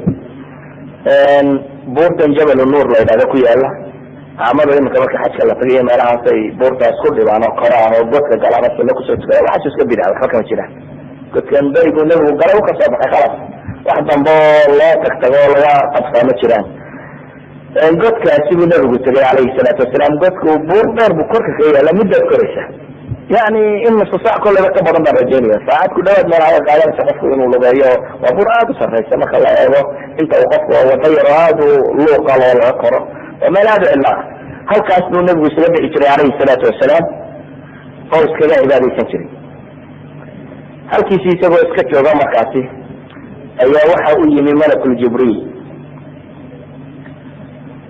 buurtan jabal nuur la yidhahdo ku yaala caamada iminka marka xajka la tagayo meelahaas ay buurtaas ku dhibaan oo koraan oo godka galaan sala kusoo tukada waxaas iska bidca waxba kama jiraan godkan berigu nebigu galay u kasoo baxay khalas wax dambe oo loo tagtago oo laga qabsaa ma jiraan godkaasi buu nabigu tegay calayhi salaatu wasalaam godku buur dheer buu korka ka yaala muddaad koraysa يعني نص ساعة كل ما تبغى نبغى رجالية ساعات كل واحد من هاي قاعدين سقفوا إنه لغاية وبراد صرفي سمك الله أيوه أنت وقفوا وطير هذا ولوقا ولا قرا وما لا داعي الله هل كاسنو النبي صلى الله عليه والسلام قوس كذا عبادي سنشري هل كيسي سبوا اسكتوا غما كاسي أيها وحا من ملك الجبريل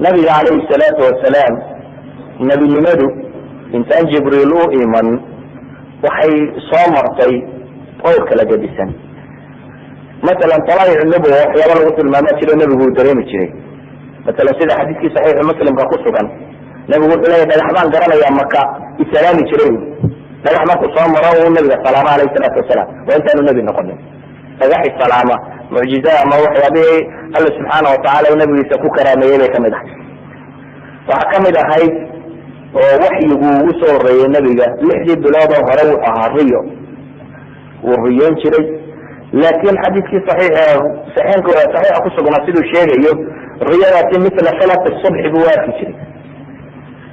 نبي عليه الصلاة والسلام النبي لمدو إنسان جبريل إيمان وحي صامرتي قولك لجدسا مثلا طلائع النبوة يا رب ما ماشي النبي هو دريم الشيء مثلا سيدة حديث صحيح مسلم كقصة كان نبي يقول لا يا الحمان قرنا يا مكة السلام الشيء لا الحمان صامرة والنبي السلام عليه الصلاة والسلام وأنت النبي نقول فجحي السلامة معجزة ما وحي به الله سبحانه وتعالى والنبي يسكو كرامة إليك مدح وحكم هاي وحيه وصور النبي لحدي بلاد هرو أهريو والريان شري لكن حديث صحيح أقصد نصيد الشيء الرياضة مثل صلاة الصبح بواكي شري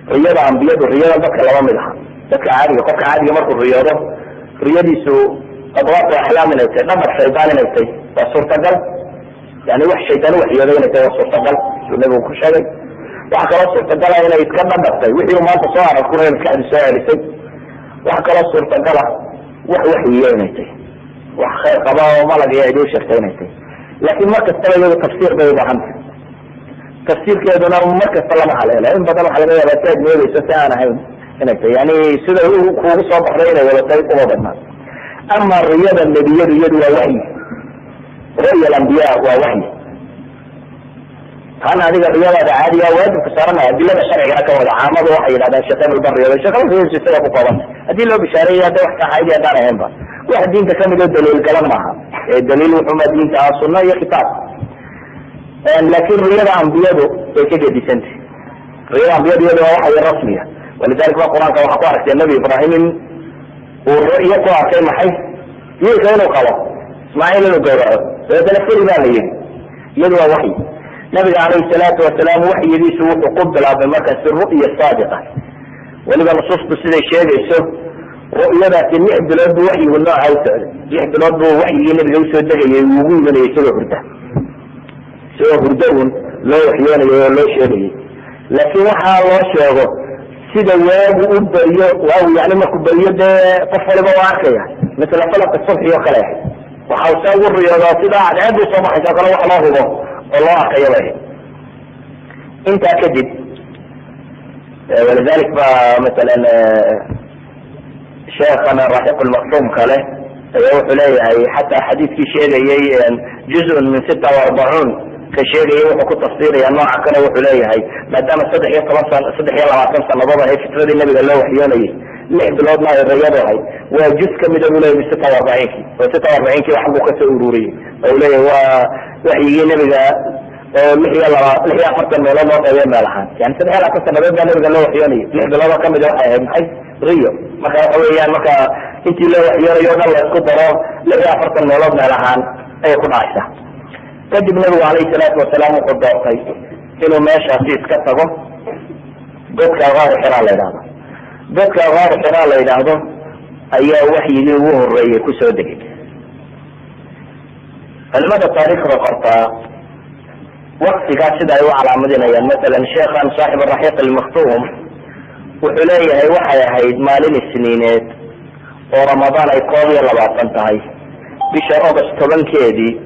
رياضة عن بيد الرياضة بك لوامدها بك عادي وقك عادي مرق الرياضة رياضي سو أضغاط أحلام نيتي نمر شيطان نيتي وصورة قلب يعني وح شيطان وحي يدين نيتي وصورة قلب شو النبي وكشاقي وحكى رسول تقلع هنا يتكلم بطي وحي وما تصار الكورة الكعب السائل سي وحكى رسول تقلع وحي يونيتي وحكى قضاء وملق يعيدوش يختينيتي لكن مركز تلا يوجد تفسير بيضا عنه تفسير كده دونا مركز طلع عليه لأن بدل على مية بتاج مية ستانا هناك يعني سيدا هو صوب حرينة ولا تايق ومضنا أما الرياضة النبي يد ووحي رؤية الأنبياء ووحي أنا هذه الرياضة عادية واجب كسرنا أدلة الشرعية كوضع عامض وحي هذا الشتام البري هذا الشتام في السلسلة مقاومة أدلة بشرعية ده وحكا حاجة دار هنبا واحد دين تكمل الدليل الكلام معها الدليل وحما دين تعاصلنا هي كتاب لكن الرياضة عن بيده كده دي سنتي الرياضة عن بيده وحي رسمية ولذلك ما القرآن كما حقارك النبي إبراهيم والرؤية قوى كلمة حي يكونوا قوى اسماعيل الجوراء ويتنفر بالي يدوى وحي النبي عليه الصلاة والسلام وحي يديس وقبل عبد المركز في الرؤية الصادقة ولذا نصوص بسيدة الشيء يسوه رؤية ذات يحب الأرض وحي والنوع عوثة يحب الأرض وحي ينبي يوسف الدقية يوغي من يسوه هرده سوى هردون لا وحيان لا شيء لكن وحا الله شيء سيدة واب وأبرية وأو يعني ما كبرية ده طفل بواقع مثل فلق الصبح وخلاح وحاوساو الرياضات ده عاد صباح إذا قالوا الله هو الله خيره انت اكذب ولذلك مثلا شيخنا الرحيق المختوم قال يروح اليه حتى حديث في شيء جزء من 46 كشيء يروح كنت تصدير يا نوع كان يروح اليه ما دام الصدح يلا 20 سنه بابا هي فتره النبي قال له وحياني لعب بلادنا الرياضه هي وجزء كم يقول له 46 و46 كيلو حقه كسر وروري اوليه وحي النبي لحية أفرت المولاد وطيب مالحان يعني سنة هلا كنت نبيب قال له وحياني لحظة الله كم يدوح محي ريو مكا قوي يعني مكا انتي له وحياني يوم الله يسكت دراه لحية أفرت المولاد مالحان أي يكون عشتا تجب النبي عليه الصلاة والسلام وقد ضغطي إنه ماشي في اسكتكم بدك غار حرا ليلادو بدك غار حرا ليلادو أي وحي يجيبوه الرئي كسو دقيق المدى التاريخ رقرطا وقت قاعد سيدا يوعى على مدينة يعني مثلا شيخا صاحب الرحيق المختوم وحليه هي وحي هيد مالين السنينات ورمضان يقوم يلا بعطان تهي بشهر أغسطس طبان كيدي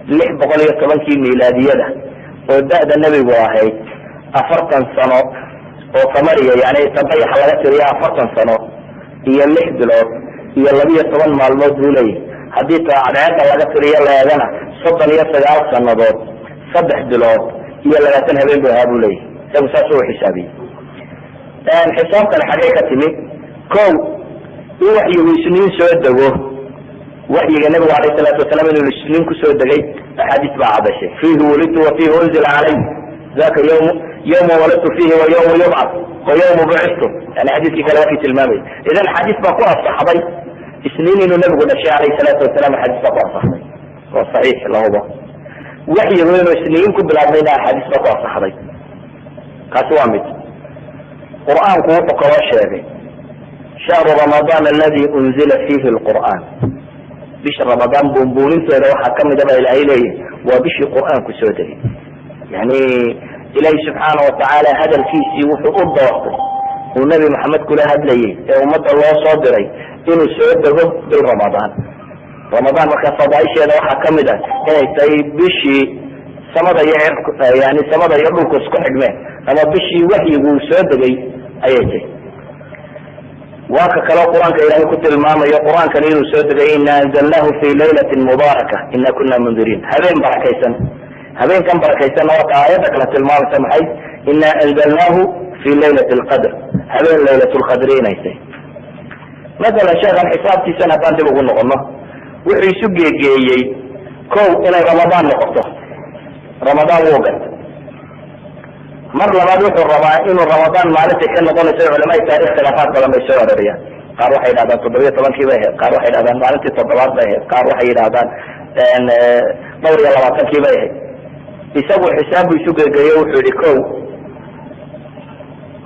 لح بقولي طبان كي ميلادية ده وده النبي واحد أفرطن سنة وثمرية يعني تبعي حلقات رياء أفرطن سنة هي اللح دلوت هي اللبية طبان معلومات دولي حديث عدعات حلقات رياء لا يدنا صدن يسجع سنة دوت صدح دولار هي اللي لا تنهبين بهابوا لي سوساسوا حسابي الحساب كان حقيقة تمي كون وحي ويسنين سوى الدقوه وحي النبي عليه الصلاة والسلام انه السنين كسوى الدقاء حديث بعض شيء فيه ولدت وفيه انزل علي ذاك يوم ولدت فيه ويوم يبعث ويوم بعثته يعني حديث كلامي المامي اذا الحديث بقوة الصحابي سنين انه النبي عليه الصلاة والسلام حديث بقوة الصحابي والصحيح الله هو وحي يقولون السنين كل بالعظمين حديث بقى صحابي كاسوامد قرآن كوفة قواش هذه شهر رمضان الذي أنزل فيه القرآن بش رمضان بونبونين تيدا وحا كم دبا إلهي لي وبش القرآن كسودري يعني إلهي سبحانه وتعالى هذا الكيسي وحو أرض وقته والنبي محمد كله هاد لي أمة الله صادري إنه سودره بالرمضان رمضان وكا فضائش هذا وحا كم دا يعني بشي سمدا يعرق يعني سمدا يعرق اسكو حجمه أما بشي وحي وسودري أيتي واكا كلا قرآن كإلهي كتب الماما يا قرآن كنير سودري إنا أنزلناه في ليلة مباركة إنا كنا منذرين هذين بركيسا هذين كم بركيسا وقع آياتك لتلمام سمحي إنا أنزلناه في ليلة القدر هذين ليلة القدرين أيتي مثلا شغل حسابتي سنة بانت بقول نقول وحي سجي جيي كو إلى رمضان نقطه رمضان وقت مر لما دوحوا إنه رمضان مالتي كان نقول سيد علماء تاريخ خلافات لما يسوى الرياء قال واحد هذا تضبيط طبعا كيف قال واحد هذا مالتي تضبيط به قال واحد هذا دوري الله كيف يسوي حساب ويسوق جيو حريكو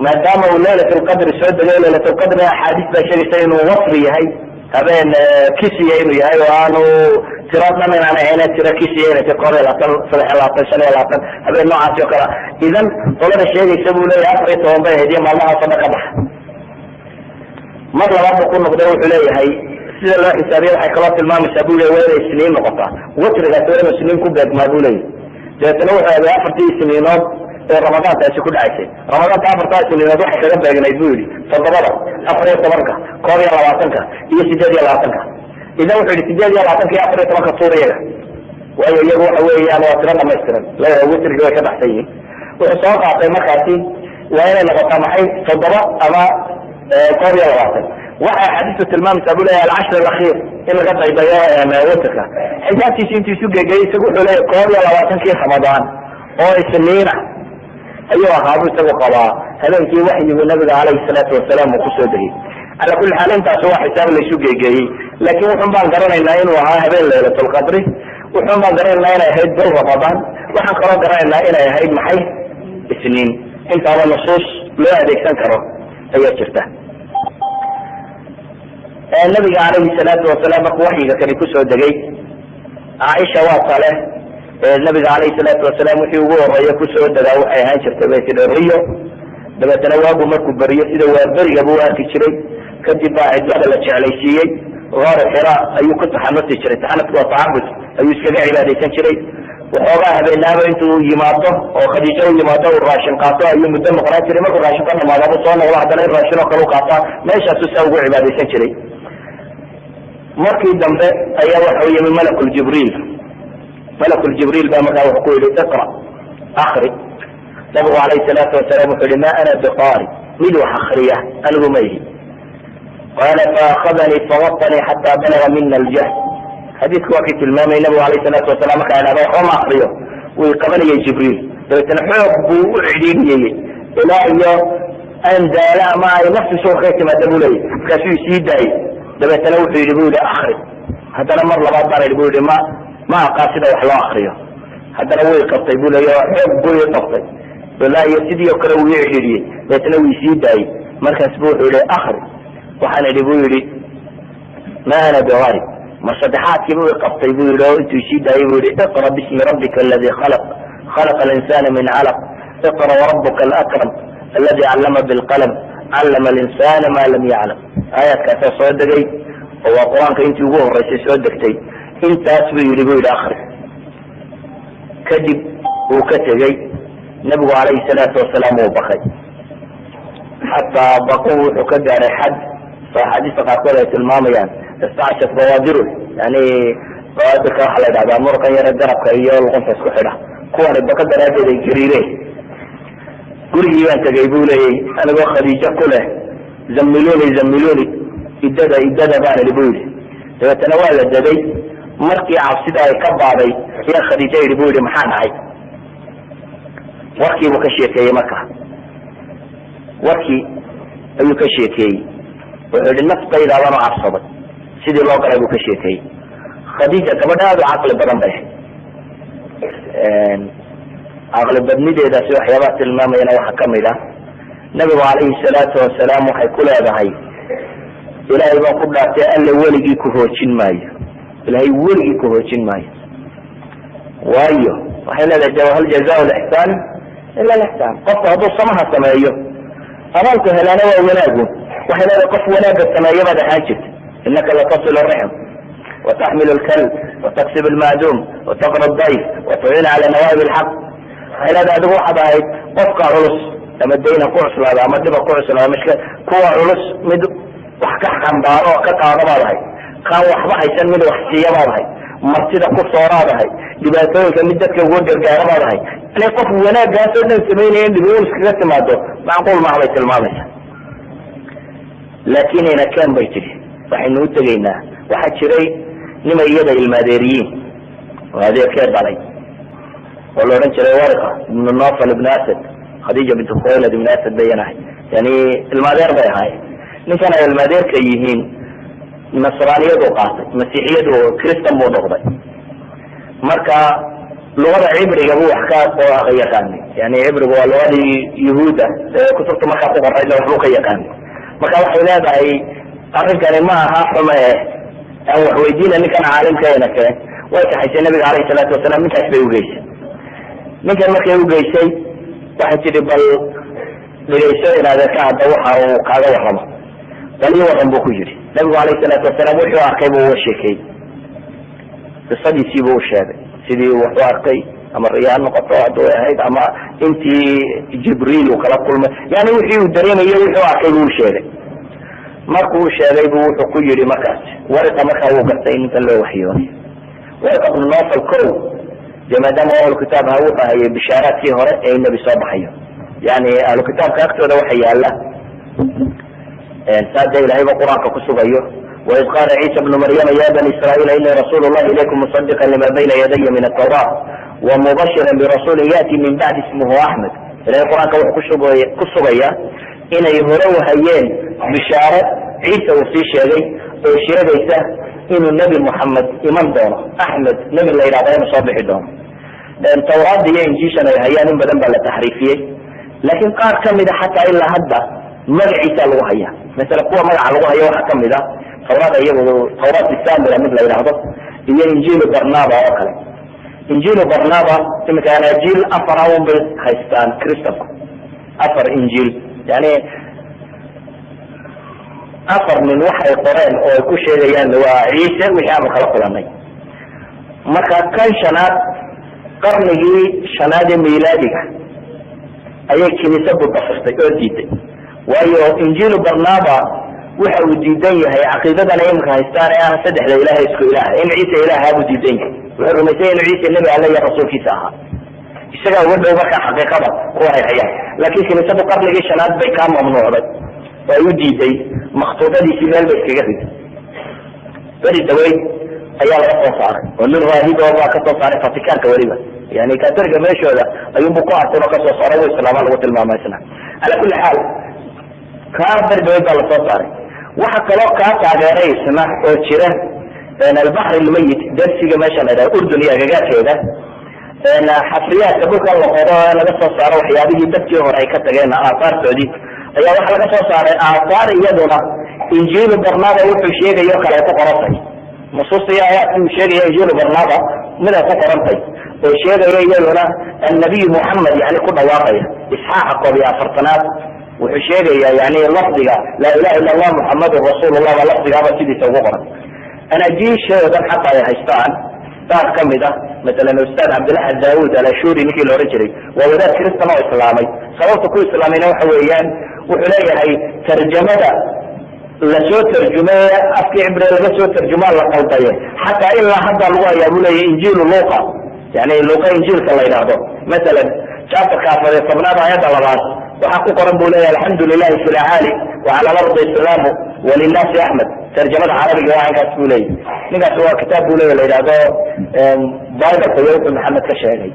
ما دام ليلة القدر سعود ليلة القدر حديث بشري سين وصري هاي هبين كيسي هاي وانو تراثنا من أنا هنا ترى كيسي هنا تقارن الأطل صلح الأطل سنة الأطل هبين نوع سكرة إذا طلب الشيء يسوي له أفريت وما هدي ما الله صدق بح مرة ما بقول نقدر عليه هاي سيد الله حسابي حكرات الماء مسابوا له وين سنين نقطة وتر ذات سنين كوب ما بقولي تنوع هذا أفرتي سنينات رمضان تأسي كل عيسى رمضان تعرف تأسي اللي نضوح كذا بيجنا يقولي فالضبط أفريت تبركة قاري على وطنك هي سجادي على وطنك إذا وحد سجادي على وطنك أفريت تبركة صورية وأي يروح وأي أنا وترنا ما يسترن لا وتر جوا كذا حسين وحصاد أعطي مكاتي وأنا نقطع محي فالضبط أما قاري على وطن وحى حديث التلمام سأقول له العشر الأخير إن غدا يبيع ما وترك حجاتي سنتي سوق جاي سقول له قاري على وطن كيف رمضان أو السنينة أيها هذا سوى قضاء هذا كي وحي من النبي عليه الصلاة والسلام وقصده على كل حال أنت سوى حساب ليسوق جاي لكن وحن بان قرنا إن أين وهذا ليلة القدر وحن بان قرنا إن أين هيد بل رمضان وحن قرنا إن أين هيد محي السنين أنت على النصوص لا هذيك تنكره أي شرته النبي عليه الصلاة والسلام وحي كان يكسر دقيق عائشة واصلة النبي عليه الصلاة والسلام وحي وغوه يكسر دقاء وحي هانشر تبيت الريو دقاء تنواب مركو بريو إذا وابري أبوها كشري كدي باعد وغلت عليسيي غار الحراء أيو كنت حنوتي شري تحنت وطعبت أيو سكبع عبادي سنشري وحوغاها بين نابا انتو يماطه وخديجة يماطه والراشن قاطه أيو مدام قراتي مركو الراشن قاطه ما لابو صوانا وواحدنا الراشن وقلو قاطه ما يشاسو ساوغو عبادي سنشري مركي الدنباء أيها وحوية من ملك الجبريل بما يقول اقرأ أخري نبي عليه الصلاة والسلام قال ما أنا بقاري ملوح أخرية أنا بميه قال فأخذني فوطني حتى بلغ منا الجهد حديث وقت المام النبي عليه الصلاة والسلام قال أنا وما أخريه ويقبلني جبريل فيتنحب وعديني إلى أن لا ما نفس سوء خيتي ما تقولي كسو سيدعي دبا تلوحي يقول أخري هذا لمر لبعض يقول ما قاصده وحلا أخريه هذا لو يقطع يقول يا حب يقطع ولا يسيدي يقرأ ويعشري يتلوي سيدعي مركز بوح يقول أخري وحنا يقول لي ما أنا بغاري ما صدحات يقول يقطع يقول له أنت سيدعي يقول اقرأ باسم ربك الذي خلق الإنسان من علق اقرأ وربك الأكرم الذي علم بالقلم علم الإنسان ما لم يعلم آيات كاسا صدقي هو قرآن كنت يقول الرئيس صدقتي انت أسبي يقول الآخر كذب وكتغي نبي عليه الصلاة والسلام وبخي حتى بقوه وكدر حد فحديث فقاقولة الماميان استعشت بوادره يعني بوادرك وحلا دعبا مرقا يردربك اياه الغنفس كحرة كوان بقدر هذا الجريرين قولي انت جايبوا لي انا وخديجة كله زملوني إدادة بان لبولي تنوال الدبي مركي عصيدة يكبعي يا خديجة لبولي محانعي وكي وكشيكي مكة وكي وكشيكي النفس طيب على ما عصبت سيدي الله قال وكشيكي خديجة كبدا هذا عقل بدن به عقل بدني ده إذا سوى حيابات الماما ينوى حكم له نبي عليه الصلاة والسلام وحيكول هذا هاي ilaahay baan ku dhaartay alla weligii ku hoojin maayo, ilaahay weligii ku hoojin maayo. waayo waxay leedahay hal jazaa lixsaan ila lixsaan. qofku hadduu samaha sameeyo abaalku helaana waa wanaagu. waxay leedahay qof wanaaga sameeya baad ahaan jirta, inaka latasil arixm wataxmil lkalb wataksib lmacduum wataqra dayf watuciin cala nawaib lxaq. waxay leedahay adigu waxaad ahayd qofka culus ama dayna ku cuslaada ama dhiba ku cuslaada mishka kuwa culus mid wax ka xambaaro oo ka qaado baad ahayd, kaan waxba haysan mid wax siiya baad ahayd, martida ku sooraad ahayd, dhibaatooyinka mid dadka uga gargaara baad ahayd. yani qof wanaagaasoo dhan samaynaya in dhibaun iskaga timaado macquul maaha bay tilmaamaysa. laakin ina ken bay tiri waxaynu u tegaynaa waxaa jiray nimay iyada ilmaadeeriyiin oo adeerkee dhalay oo la odhan jiray warqa ibnu nofal ibn asad, khadija bint khuwaylad ibn asad bayanahay, yani ilmaadeer bay ahaayeen. ninkan ay ilmaadeerka yihiin nasraaniyadu qaatay, masiixiyadu kristan buu noqday. marka luqada cibriga buu wax ka yaqaanay, yani cibrigu waa luqadii yahuuda kutubta markaa ku qorayna waxbuu ka yaqaanay. marka waxay leedahay arrinkani ma aha xume aan wax weydiina ninkan caalimkeena kale way kaxaysay nabiga alayhi salaatu wasalaam, ninkaas bay ugeysay. ninkan markay ugeysay waxay tihi bal dhegeyso in adeerka hadda waxa uu kaaga waramo, bal ii waran buu ku yidhi. nabigu alayhi salaatu wasalaam wuxuu arkay buu uga sheekeeyey, qisadiisiibuu u sheegay sidii wuxuu arkay, ama riyaa noqoto hadduu ahayd ama intii jibriil uu kala kulmay, yani wixii uu dareemayo wuxuu arkay buu sheegay. markuu sheegay buu wuxuu ku yidhi markaas wariqa markaa wuu gartay ninkan loo waxyoonay. wariqa ibnu nofal ko dee maadaama ahlu kitaab ha wuxuu hayay bishaaraadkii hore ee nebi soo baxayo, yani ahlu kitaabka agtooda waxa yaala saada ilahayba qur-aanka ku sugayo waid qaala ciisa bnu maryama ya bani israa'iila inii rasuulu llahi ilaykum musadiqan lima bayna yadaya min atawrat wamubashiran birasuulin yati min bacdi ismuhu axmed. ilahay qur-aanka wuxuu ku sugaya inay hore wahayeen bishaaro ciisa uu sii sheegay oo sheegaysa inuu nebi moxamed iman doono, axmed nebi la yidhahda inuu soo bixi doono. tawraadda iyo injiishan ay hayaan in badan baa la taxriifiyey, laakiin qaar kamida xataa ilaa hadda magaciisa lagu haya. masala kuwa magaca lagu hayo waxaa kamid a tawraada iyagu tawraat samira mid la yidhaahdo iyo injiilu barnaba oo kale. injiilu barnaba imika anaajiil afar awn bay haystaan kristanku, afar injiil, yani afar nin waxay qoreen oo ay ku sheegayaan waa ciise wixii aanu kala kulanay. marka kan shanaad qarnigii shanaad ee milaadiga ayay kiniisadu dafirtay oo diiday, waayo injiilu barnaba waxa uu diidan yahay caqiidadan imika haystaan ee ah saddexda ilaah isku ilaah, in ciise ilaaha buu diidan yahay. wuxuu rumaysay inuu ciise nebi alle iyo rasuulkiisa ahaa, isagaa uga dhow markaa xaqiiqada kuwa ay hayaan. laakiin kiniisadu qarnigii shanaad bay kaa mamnuucday oo ay u diiday, maktuudadiisii meel bay iskaga riday. beri daweyd ayaa laga soo saaray oo nin raahiboo baa ka soo saaray fatikaanka weliba, yani katarga meeshooda ayuunbu ku arkan oo kasoo saaray u islaama lagu tilmaama isna. cala kulli xaal kaa beri daweyd baa lasoo saaray. waxa kaloo kaa taageeray isna oo jira albaxr lmayit, darsiga meesha la yidhaha urdun iyo agagaarkeeda, xafriyaadka dhulkan la qodo laga soo saaro waxyaabihii dadkii hore ay ka tageen aahaartoodii ayaa waxa laga soo saaray aahaar iyaduna injiilu barnaba wuxuu sheegayo kale ay ku qorantay. nusuustii aayaadkii uu sheegaya injiilu barnaba mid ay ku qorantay oo sheegaya iyaduna annabiy muxamed yani ku dhawaaqaya. isxaaqa koob iyo afartanaad wuxuu sheegaya yani lafdiga laa ilaha illa allah muxamadun rasuulullah baa lafdigaaba sidiisa ugu qoran. anaajiishoodan xataa ay haystaan qaar kamid ah, masalan ustaad cabdillaxad daawud alashuri ninkii la ohan jiray waa wadaad kristan oo islaamay. sababta ku islaamayna waxa weeyaan wuxuu leeyahay tarjamada lasoo tarjumay afkii cibre laga soo tarjumaa la qaldaye xataa ilaa hadda lagu hayaa buu leeyahay injiilu luqa, yani luqa injiilka la yidhaahdo masalan chapterka afar iyo tobnaad aayadda labaad waxaa ku qoran buu leeyahay alxamdu lilahi fi lcaali wacala lardi islaamu walinaasi axmed. tarjamada carabiga waa inkaas buu leeyahy. ninkaas waa kitaab buu leeya la yidhahdo bibleka iyo wuxuu maxamed ka sheegay.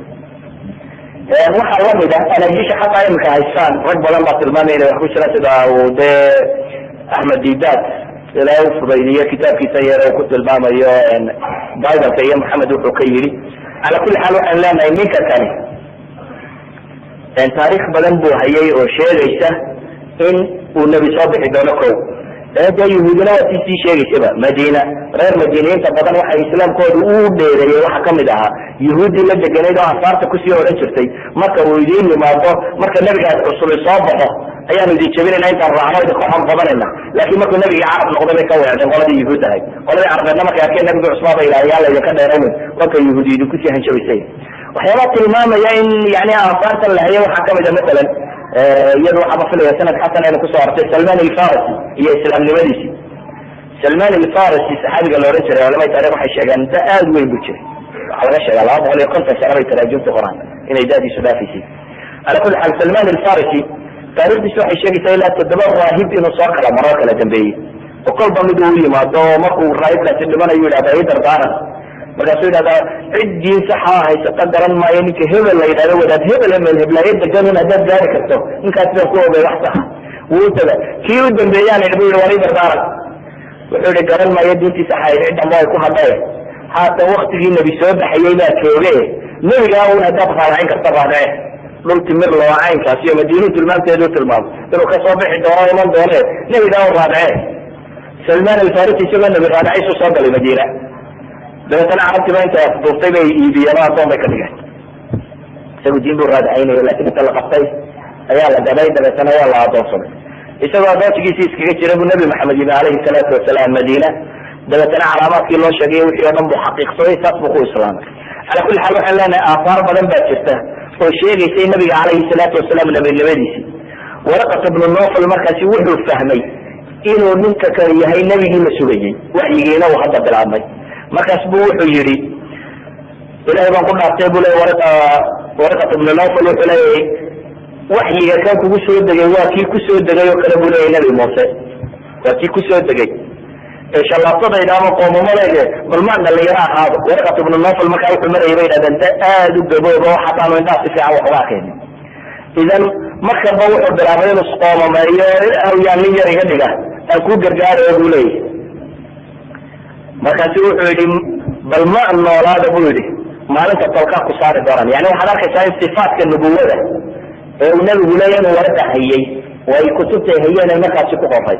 waxaa lamid ah anaajiisha xataa imika haystaan rag badan baa tilmaamaya inay wax ku jiraan, sida uu dee axmed didaad ilaahay ufudaydiyo kitaabkiisa yar ku tilmaamayo bibleka iyo maxamed wuxuu ka yidhi. cala kulli xaal waxaan leenahay ninka kani taariikh badan buu hayay oo sheegaysa in uu nebi soo bixi doono ko. هذا يهودنا وتيسي شيء شبه مدينة غير مدينين تبغى واحد إسلام كود ودير واحد كم ده يهودي لجأ جنيده عصارت كسيه ولا شرتي ما كويدين لما ما كان نرجع رسول صابه أيام دي شبين إن أنت الرعاة يدخلهم قبلنا لكن ما كنا نبي يعرف نقدر نكوي يعني ولا يهود هاي ولا يعرف أن ما كان نبي عصابة إلى عيال إذا كان يرمي وكان يهودي كسيه هنشوي شيء وحيوانات المام يعني عصارت اللي هي وحكم ده مثلا يدعو حبص له سنة حسن أنا كسرت سلمان الفارسي هي إسلام لمديسي سلمان الفارسي صحابي قال له رجل ولا ما يتعرف حي شيء أنت وين بتشري على شيء على أبغى ولا يقنت شعري تراجمت القرآن إن إدادي سدافسي على كل حال سلمان الفارسي تعرف شو حي شيء سيلا تدبر راهب إنه صار على مراك لا تنبيه وقلب مدوي ما دوم أقول رايب لا تدبر يقول هذا يدر دارا مركزين هذا عدي صحة يتقدر ما ينك هبل لا يدور هذا هبل من هبل يد جنون هذا ذلك التو إن كانت تقوى بوحدها وتلا كيو دم بيان يقول وريد دارك وحول جرن ما يد أنت صحة عند الله يكون هذا حتى وقت في النبي سود حيينا كوله نرجعون هذا بخار عينك طبعا لو تمر له عينك في مدينة المال تدوت المال لو كصباح الدوام من دوله نرجعون هذا سلمان الفارسي شو النبي قال عيسى صاد المدينة لما أنا عرفت ما أنت ضفتي بي أنا أطعم كذا سوي جيبوا راد عيني لكن أنت لقطي أيها الجبايد بس أنا والله أتوصل يسوى ذات جيسيس كذا النبي محمد عليه الصلاة والسلام مدينة لما أنا علامات كل شيء وحياة محقق صوي تطبق إسلام على كل حال وحنا لنا آثار بدن باتشته والشيء يسوي النبي عليه الصلاة والسلام النبي المديسي ورقة ابن النوفل المركزي وحده الفهمي إنه منك كريه النبي مسؤولي وحيجينا وحضر بالعمي markaas buu wuxuu yiri ilaahay baan ku dhaartay buu leeyahay warqad ibn Nawfal wuxuu leeyahay waxyiga kan kugu soo degay waa kii ku soo degay oo kale buu leeyahay nabi Muuse waa kii ku soo degay insha Allah tadayna ma qoomo maleege bal ma dhalinyaro ahaado warqad ibn Nawfal markaa wuxuu marayay inaan aad u gaboobo xataa ma inta si fiican wax uga keenin idan marka buu wuxuu bilaabay inuu qoomo mariyo aw yaan yar iga dhiga aan ku gargaaro buu leeyahay markaasuu wuxuu yidhi bal ma noolaada buu yidhi maalinta tolkaa ku saari doonaan yani waxaad arkaysaa in sifaatka nubuwada ee uu nabigu leeyahay inuu warada hayay oo ay kutubta hayeen ay markaasi ku qofay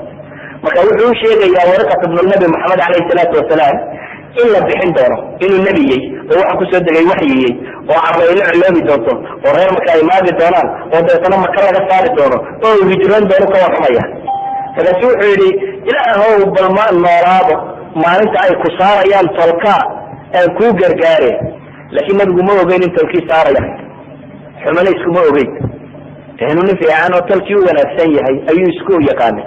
marka wuxuu sheegayaa warqad ibn nabi maxamed calayhi salaatu wasalaam in la bixin doono inuu nabiyey oo waxa ku soo degay waxyiyey oo carbaylo ciloobi doonto oo reer marka ay maagi doonaan oo deetana maka laga saari doono oo uu hijroon doono ka warramaya markaasuu wuxuu yidhi ilaahow bal ma noolaado maalinta ay ku saarayaan tolka aan ku gargaare laakiin nabigu ma ogeyn in tolkii saaraya xumana iskuma ogeyn inuu nin fiican oo tolkii u wanaagsan yahay ayuu isku yaqaanay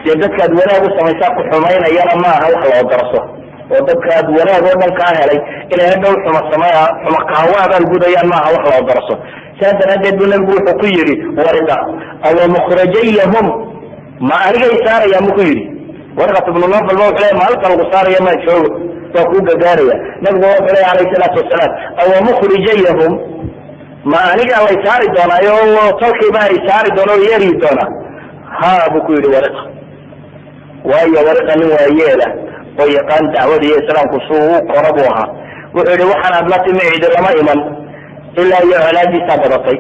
si dadkaad wanaag u samaysaa ku xumaynayana maaha wax loo darso oo dadkaad wanaag oo dhan kaa helay inay hadhow xuma qaawaadan gudayaan maaha wax loo darso saas daraadeed buu nabigu wuxuu ku yidhi warida aw mukhrajayhum ma anigay saaraya mu ku yidhi warqad ibn Nawfal baa wuxuu leeyahay maalinta lagu saarayo ma joogo waa ku gargaaraya nabigu wuxuu leeyahay alayhi salaatu wasalaam aw mukhrijayhum ma aniga la saari doonaayo tolkii baa ay saari doono yeeri doona ha buu ku yidhi warqad waayo warqad nin waa yeela oo yaqaan dacwada iyo islaamku suu qorabu aha wuxuu yidhi waxaan aad la timi cid lama iman ilaa iyo colaadiisa badatay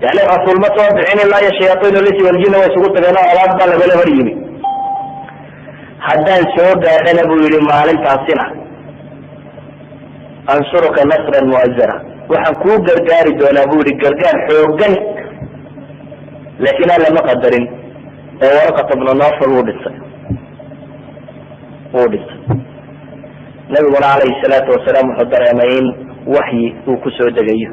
yani rasuul ma soo bixin ilaa iyo shayaaiin lisi waljinna way isugu tageen oo alaab baa lagala hor yimi haddaan soo gaadhana buu yidhi maalintaasina ansuruka nasran mu'azzara waxaan kuu gargaari doonaa buu yidhi gargaar xoogan laakiin aan lama qadarin oo warqad ibn Nawfal wuu dhintay nabiguna calayhi salaatu wasalaam wuxuu dareemay in waxyi uu ku soo degayo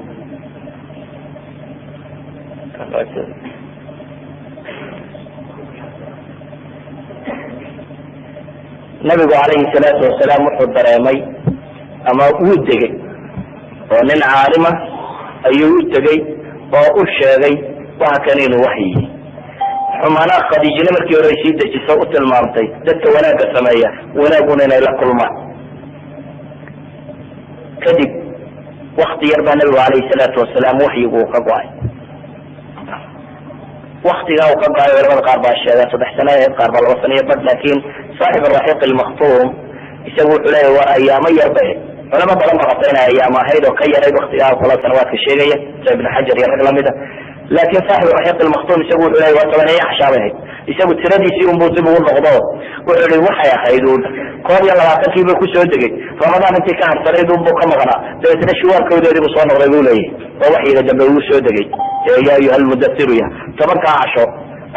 nabigu calayhi salaatu wasalaam wuxuu dareemay ama uu degay oo nin caalima ayuu u tegey oo u sheegay waxa kan inuu waxyi xumaanaa khadiijina markii hore sii dejiso u tilmaamtay dadka wanaagga sameeya wanaaguna inay la kulmaan kadib wakti yar baa nabigu calayhi salaatu wasalaam waxyigu uu ka go-ay waktigaa uu ka go-ay culamada qaar baa sheegay 3 sano qaar baa 2 sano bad laakiin saaxib الرحيق المختوم isagu wuxuu leeyahay waa ayaamo yarba culamo badan baa qabta inay ayaamo ahayd oo ka yaray waktigaa 3 sanawaad ka sheegaya ibn Hajar iyo rag lamida laakiin saaxib الرحيق المختوم isagu wuxuu leeyahay waa 8 xashaabahay isagu tiradiisii unbuu dib ugu noqdo wuxuu i waxay ahayd uun 21 buu kusoo degay ramadaan intii ka hartanayd unbuu ka maqnaa dabeetna shuwaarkoodeedii buu soo noqday buu leeyahay oo waxyiga dambe uu soo degay yaa ayuha almudasiru ya 10 casho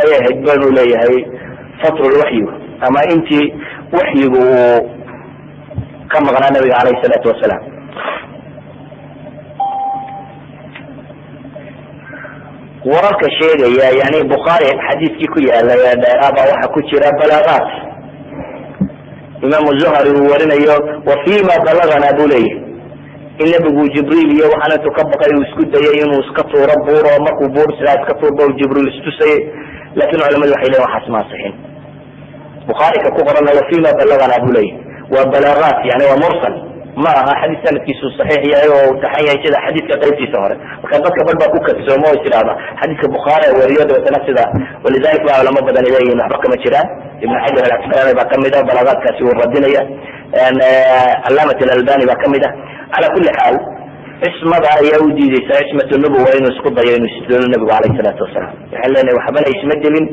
ayay ahayd banu leeyahay fatrul waxyigu ama intii waxyigu uu ka maqnaa nabiga calayhi salaatu wasalaam. wararka sheegaya yani bukhaari xadiiskii ku yaalay dheeraaba waxa ku jira balaagaat imaamu zuhari uu warinayo wafima balagana buu leeyahay in nabigu jibriil iyo waxaan intuu ka baqay uu isku dayay inuu iska tuuro buuro markuu buur sidaa iska tuurba jibriil istusayay laakin culamadu waxay leeyihin waxaas ma asixin. bukhaarika ku qorana wafima balagana buu leeyahay waa balaagaat yani waa mursal ma aha xadiis sanadkiisu saxiix yahay oo taxan yahay sida xadiiska qaybtiisa hore marka dadka bal baa ku kadsoomo oo isiraada xadiiska bukhaari wariyo dabeetana sida walidalik baa culamo badan leeyihiin waxba kama jiraan ibn xajar al-asqalani baa kamid ah balaagaadkaasi uu radinaya calaamat al-albani baa kamid ah cala kulli xaal cismada ayaa u diideysa cismatu nubuwa inuu isku dayo inuu isdoono nabigu calayhi salaatu wasalaam waxaan leenahay waxbana isma gelin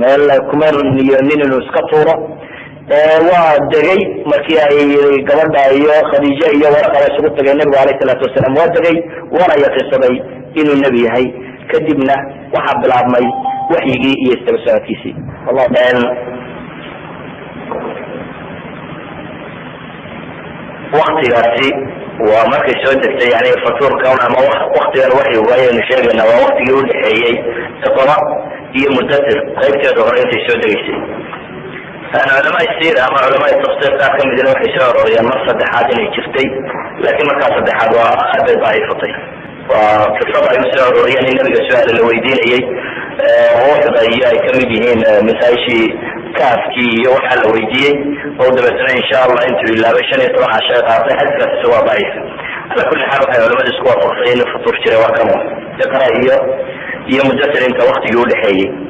meel kuma niyoonin inuu iska tuuro waa degay markii ay gabadha iyo khadiija iyo waraqaba isugu tagay nabigu alayh salaatu wasalaam waa degay waana yaqiinsaday inuu nebi yahay kadibna waxaa bilaabmay waxyigii iyo istaba socodkiisii waktigaasi waa markay soo degtay yani fatuurka ama waktigan waxyigu ayaynu sheegayna waa waktigii udhexeeyey iqra iyo mudathir qaybteeda hore intay soo degaysay. علماء السيرة أما علماء التفسير كان من الوحي شعر يعني مرة صدحات إنه جفتي لكن ما كان صدحات وأبي ضعيفتي وفي الصبع يسعر يعني النبي سؤال الويدين أي واحد أي كمدينين مثل شيء كافكي يوحى الويدين ودبتنا إن شاء الله أنتوا إلا بشان يطلع عشان تعطي حتى سواء ضعيف. على كل حال علماء الأسبوع فرصين فطور شراء وكمون يقرأ هي مدثر أنت وقت يقول حي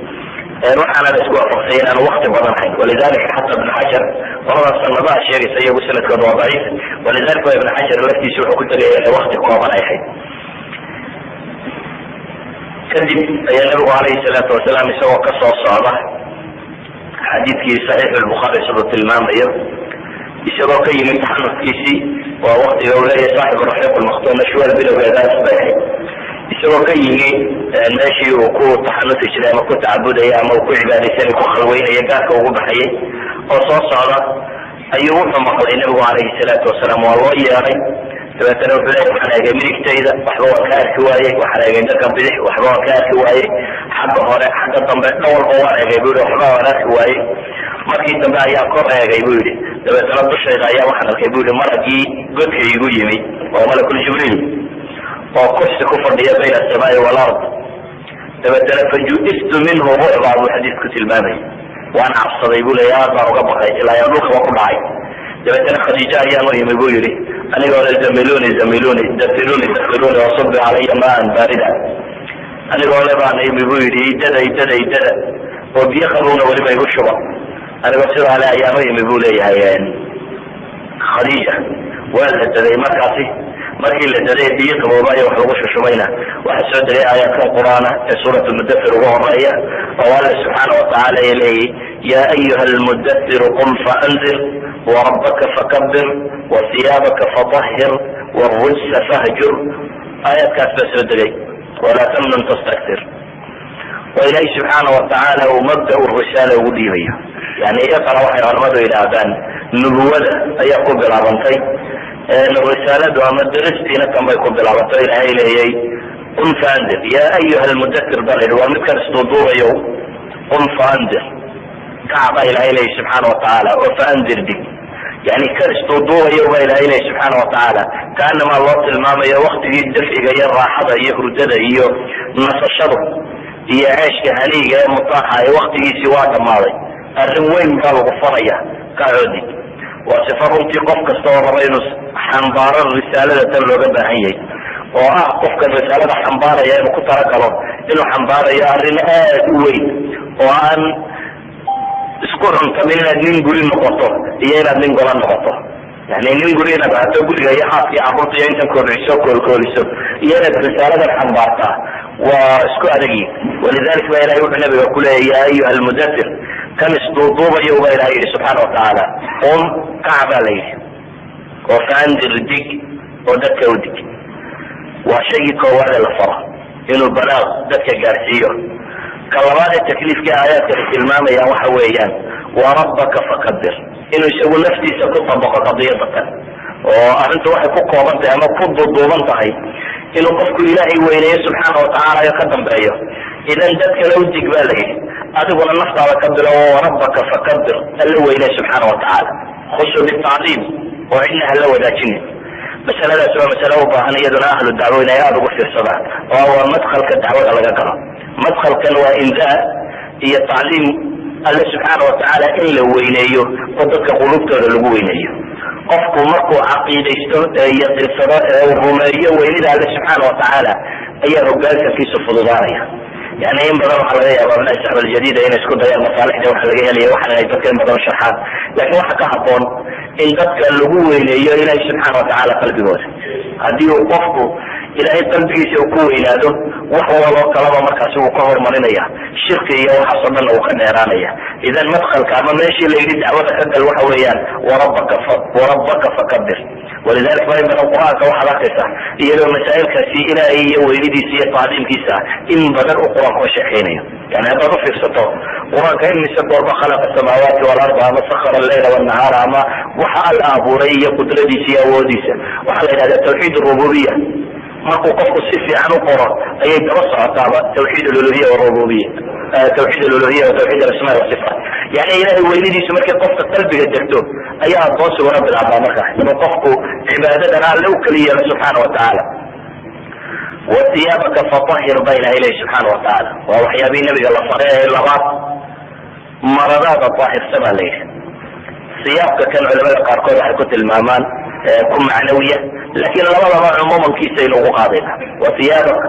waxaana la isku waafaqsay inaan waqti badan hayn walidalika xata ibn xajar walada sanadaha sheegaysa iyagu sanadkooda waa daciif walidalika ibn xajar laftiisa wuxuu ku tagay inay waqti kooban ay hayd. kadib ayaa nabigu calayhi salaatu wasalaam isagoo ka soo socda xadiidkii saxiix albukhaari siduu tilmaamayo isagoo ka yimid taxanufkiisii waa waqtiga uu leeyahay saaxibu raxiiq lmaktuum mashwaal bilowgeedaas bay ahayd isagoo ka yimi meeshii uu ku taxanufi jiray ama ku tacabudaya ama uu ku cibaadaysanay ku khalweynaya gaarka ugu baxayay oo soo socda ayuu wuxuu maqlay nabigu calayhi salaatu wasalaam waa loo yeeray dabeetana wuxuu leeyahay waxaan eegay midigtayda waxba waan ka arki waayey waxaan eegay dhanka bidix waxba waan ka arki waayey xagga hore xagga dambe dhan walba waan eegay buu yihi waxba waan arki waayey markii dambe ayaa kor eegay buu yihi dabeetana dushayda ayaa waxaan arkay buu yihi malagii godka igu yimi oo malakul jibriil oo kursi ku fadhiya bayna asamaai walard dabeetana fajuistu minhu rucbaa buu xadiisku tilmaamay waan cabsaday buu leeya aad baan uga baqay ilaa yaa dhulkaba ku dhacay dabeetana khadiija ayaan u yimi buu yihi anigoo le zamiluni zamiluni dafiruni dafiruni wasubbi calaya maan baarida anigoo le baan yimi buu yihi idada idada idada oo biyo qabowna weliba igu shuba anigoo sidaa le ayaan u yimi buu leeyahay khadiija waa la daday markaasi markii la daday biyo qabooba iyo wax lagu shushubayna waxaa soo degay aayaadkan qur-aana ee suurat lmudathir ugu horeeya oo alla subxaana watacaala ee leeyahy yaa ayuha almudathiru qum faanzir warabbaka fakabir wasiyaabaka fatahhir wrujsa fahjur aayaadkaas baa soo degay walaa tamnun tastaktir waa ilaahay subxaana watacaala uu mabda risaala ugu dhiibayo yani iqra waxay culamadu yidhaahdaan nubuwada ayaa ku bilaabantay risaaladu ama daristiina kan bay ku bilaabato ilaahay leeyay qum faandir yaa ayuha almudathir baa layidhi waa midkan isduuduubayo qum faandir kacbaa ilaahay leeyay subxaana watacaala oo faandir dig yani kan isduuduubayo baa ilaahay leeyay subxaana watacaala kaanamaa loo tilmaamayo waktigii dafciga iyo raaxada iyo hurdada iyo nasashadu iyo ceeshka haniiga ee mutaaxa ee waktigiisii waa dhammaaday arrin weyn baa lagu faraya kacoodi waa sifa runtii qof kasta oo raba inuu xambaaro risaalada tan looga baahan yahay oo ah qofkan risaalada xambaaraya inuu ku talagalo inuu xambaarayo arrin aad u weyn oo aan isku runtamin inaad nin guri noqoto iyo inaad nin gola noqoto yani nin guri inaad ahaato guriga iyo xaaskii carruurta iyo intan koolciso koolkooliso iyo inaad risaaladan xambaartaa waa isku adagi. walidalik ba ilahay wuxuu nabiga ku leeyahy ya ayuha almudathir kan isduuduubayo ba ilahay yihi subxaana watacaala qum kac baa la yidhi oo faandir dig oo dadka u dig. waa shaygii koowaade la faro inuu balaaq dadka gaarsiiyo. ka labaad ee takliifkii aayaadkani tilmaamayaan waxa weeyaan warabbaka fakabir, inuu isagu naftiisa ku dabaqo qadiyadatan oo arrintu waxay ku kooban tahay ama ku duuduuban tahay inuu qofku ilaahay weyneeyo subxaana watacaala iyo ka dambeeyo. idan dadkana u dig baa la yidhi, adiguna naftaada ka bilo warabbaka fakabir, alla weyney subxaana watacaala. khusu bitacdiim oo cidna hala wadaajinin. masaladaas waa masale u baahan iyaduna ahlu dacwo inay aada ugu fiirsadaan, oo waa madkhalka dacwada laga galo. madkhalkan waa indaa iyo tacliim alle subxaana watacaala in la weyneeyo oo dadka qulubtooda lagu weyneeyo. qofku markuu caqiidaysto yaqiinsado rumeeyo weynida alle subxaana watacaala ayaa hoggaansankiisu fududaanaya. yani in badan waxaa laga yaaba abnaa shacb aljadiida inay isku dayaan masaalixda waxa laga helaya waxan inay dadka in badan sharxaan, laakiin waxa ka haboon in dadka lagu weyneeyo ilahay subxaana watacaala qalbigooda. haddii uu qofku ilahay qalbigiisa uu ku weynaado wax waloo kalaba markaasi uu ka hormarinaya, shirki iyo waxaasoo dhan uu ka dheeraanaya. idan madkhalka ama meeshii la yidhi dacwada ka gal waxa weeyaan warabbaka fakabir. walidalik ba in badan qur-aanka waxaad arkaysaa iyadoo masaa'ilkaasi ilaahay iyo weynidiisa iyo tacdiimkiisa in badan uu qur-aanka ka sheekeynayo. yani haddaad ufiirsato qur-aanka in mise goorba khalaqa samaawaati walarda ama sakara alleyla wanahaara ama waxa alla abuuray iyo qudradiisa iyo awoodiisa, waxaa la yidhahda tawxiid rububiya. markuu qofku si fiican u qoro ayay daba socotaaba tawxiid aluluhiya warububiya, tawxiid aluluhiya wa tawxiid alasmaa wasifaat. yani ilahay weynidiisu markay qofka qalbiga degto ayaa addoonsiguna bilaabaa markaa inuu qofku cibaadadana alle u keli yeelo subxaana watacaala. wasiyaabaka fatahir ba ilahay lehi subxaana watacaala, waa waxyaabihii nabiga la faray ee labaad. maradaada daahirsa baa la yidhi. siyaabka kan culamada qaarkood waxay ku tilmaamaan ku macnawiya, laakiin labadaba cumuumankiisaynu ugu qaadayna. wasiyaabaka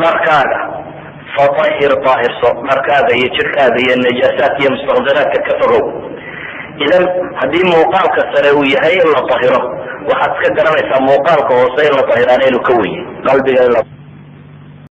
dharkaaga fatahir daahirso, dharkaaga iyo jirkaaga iyo najaasaadka iyo mustaqdiraadka ka fogow. idan haddii muuqaalka sare uu yahay in la dahiro, waxaad ka garanaysaa muuqaalka hoose in la dahiraana inuu ka wenye qalbiga.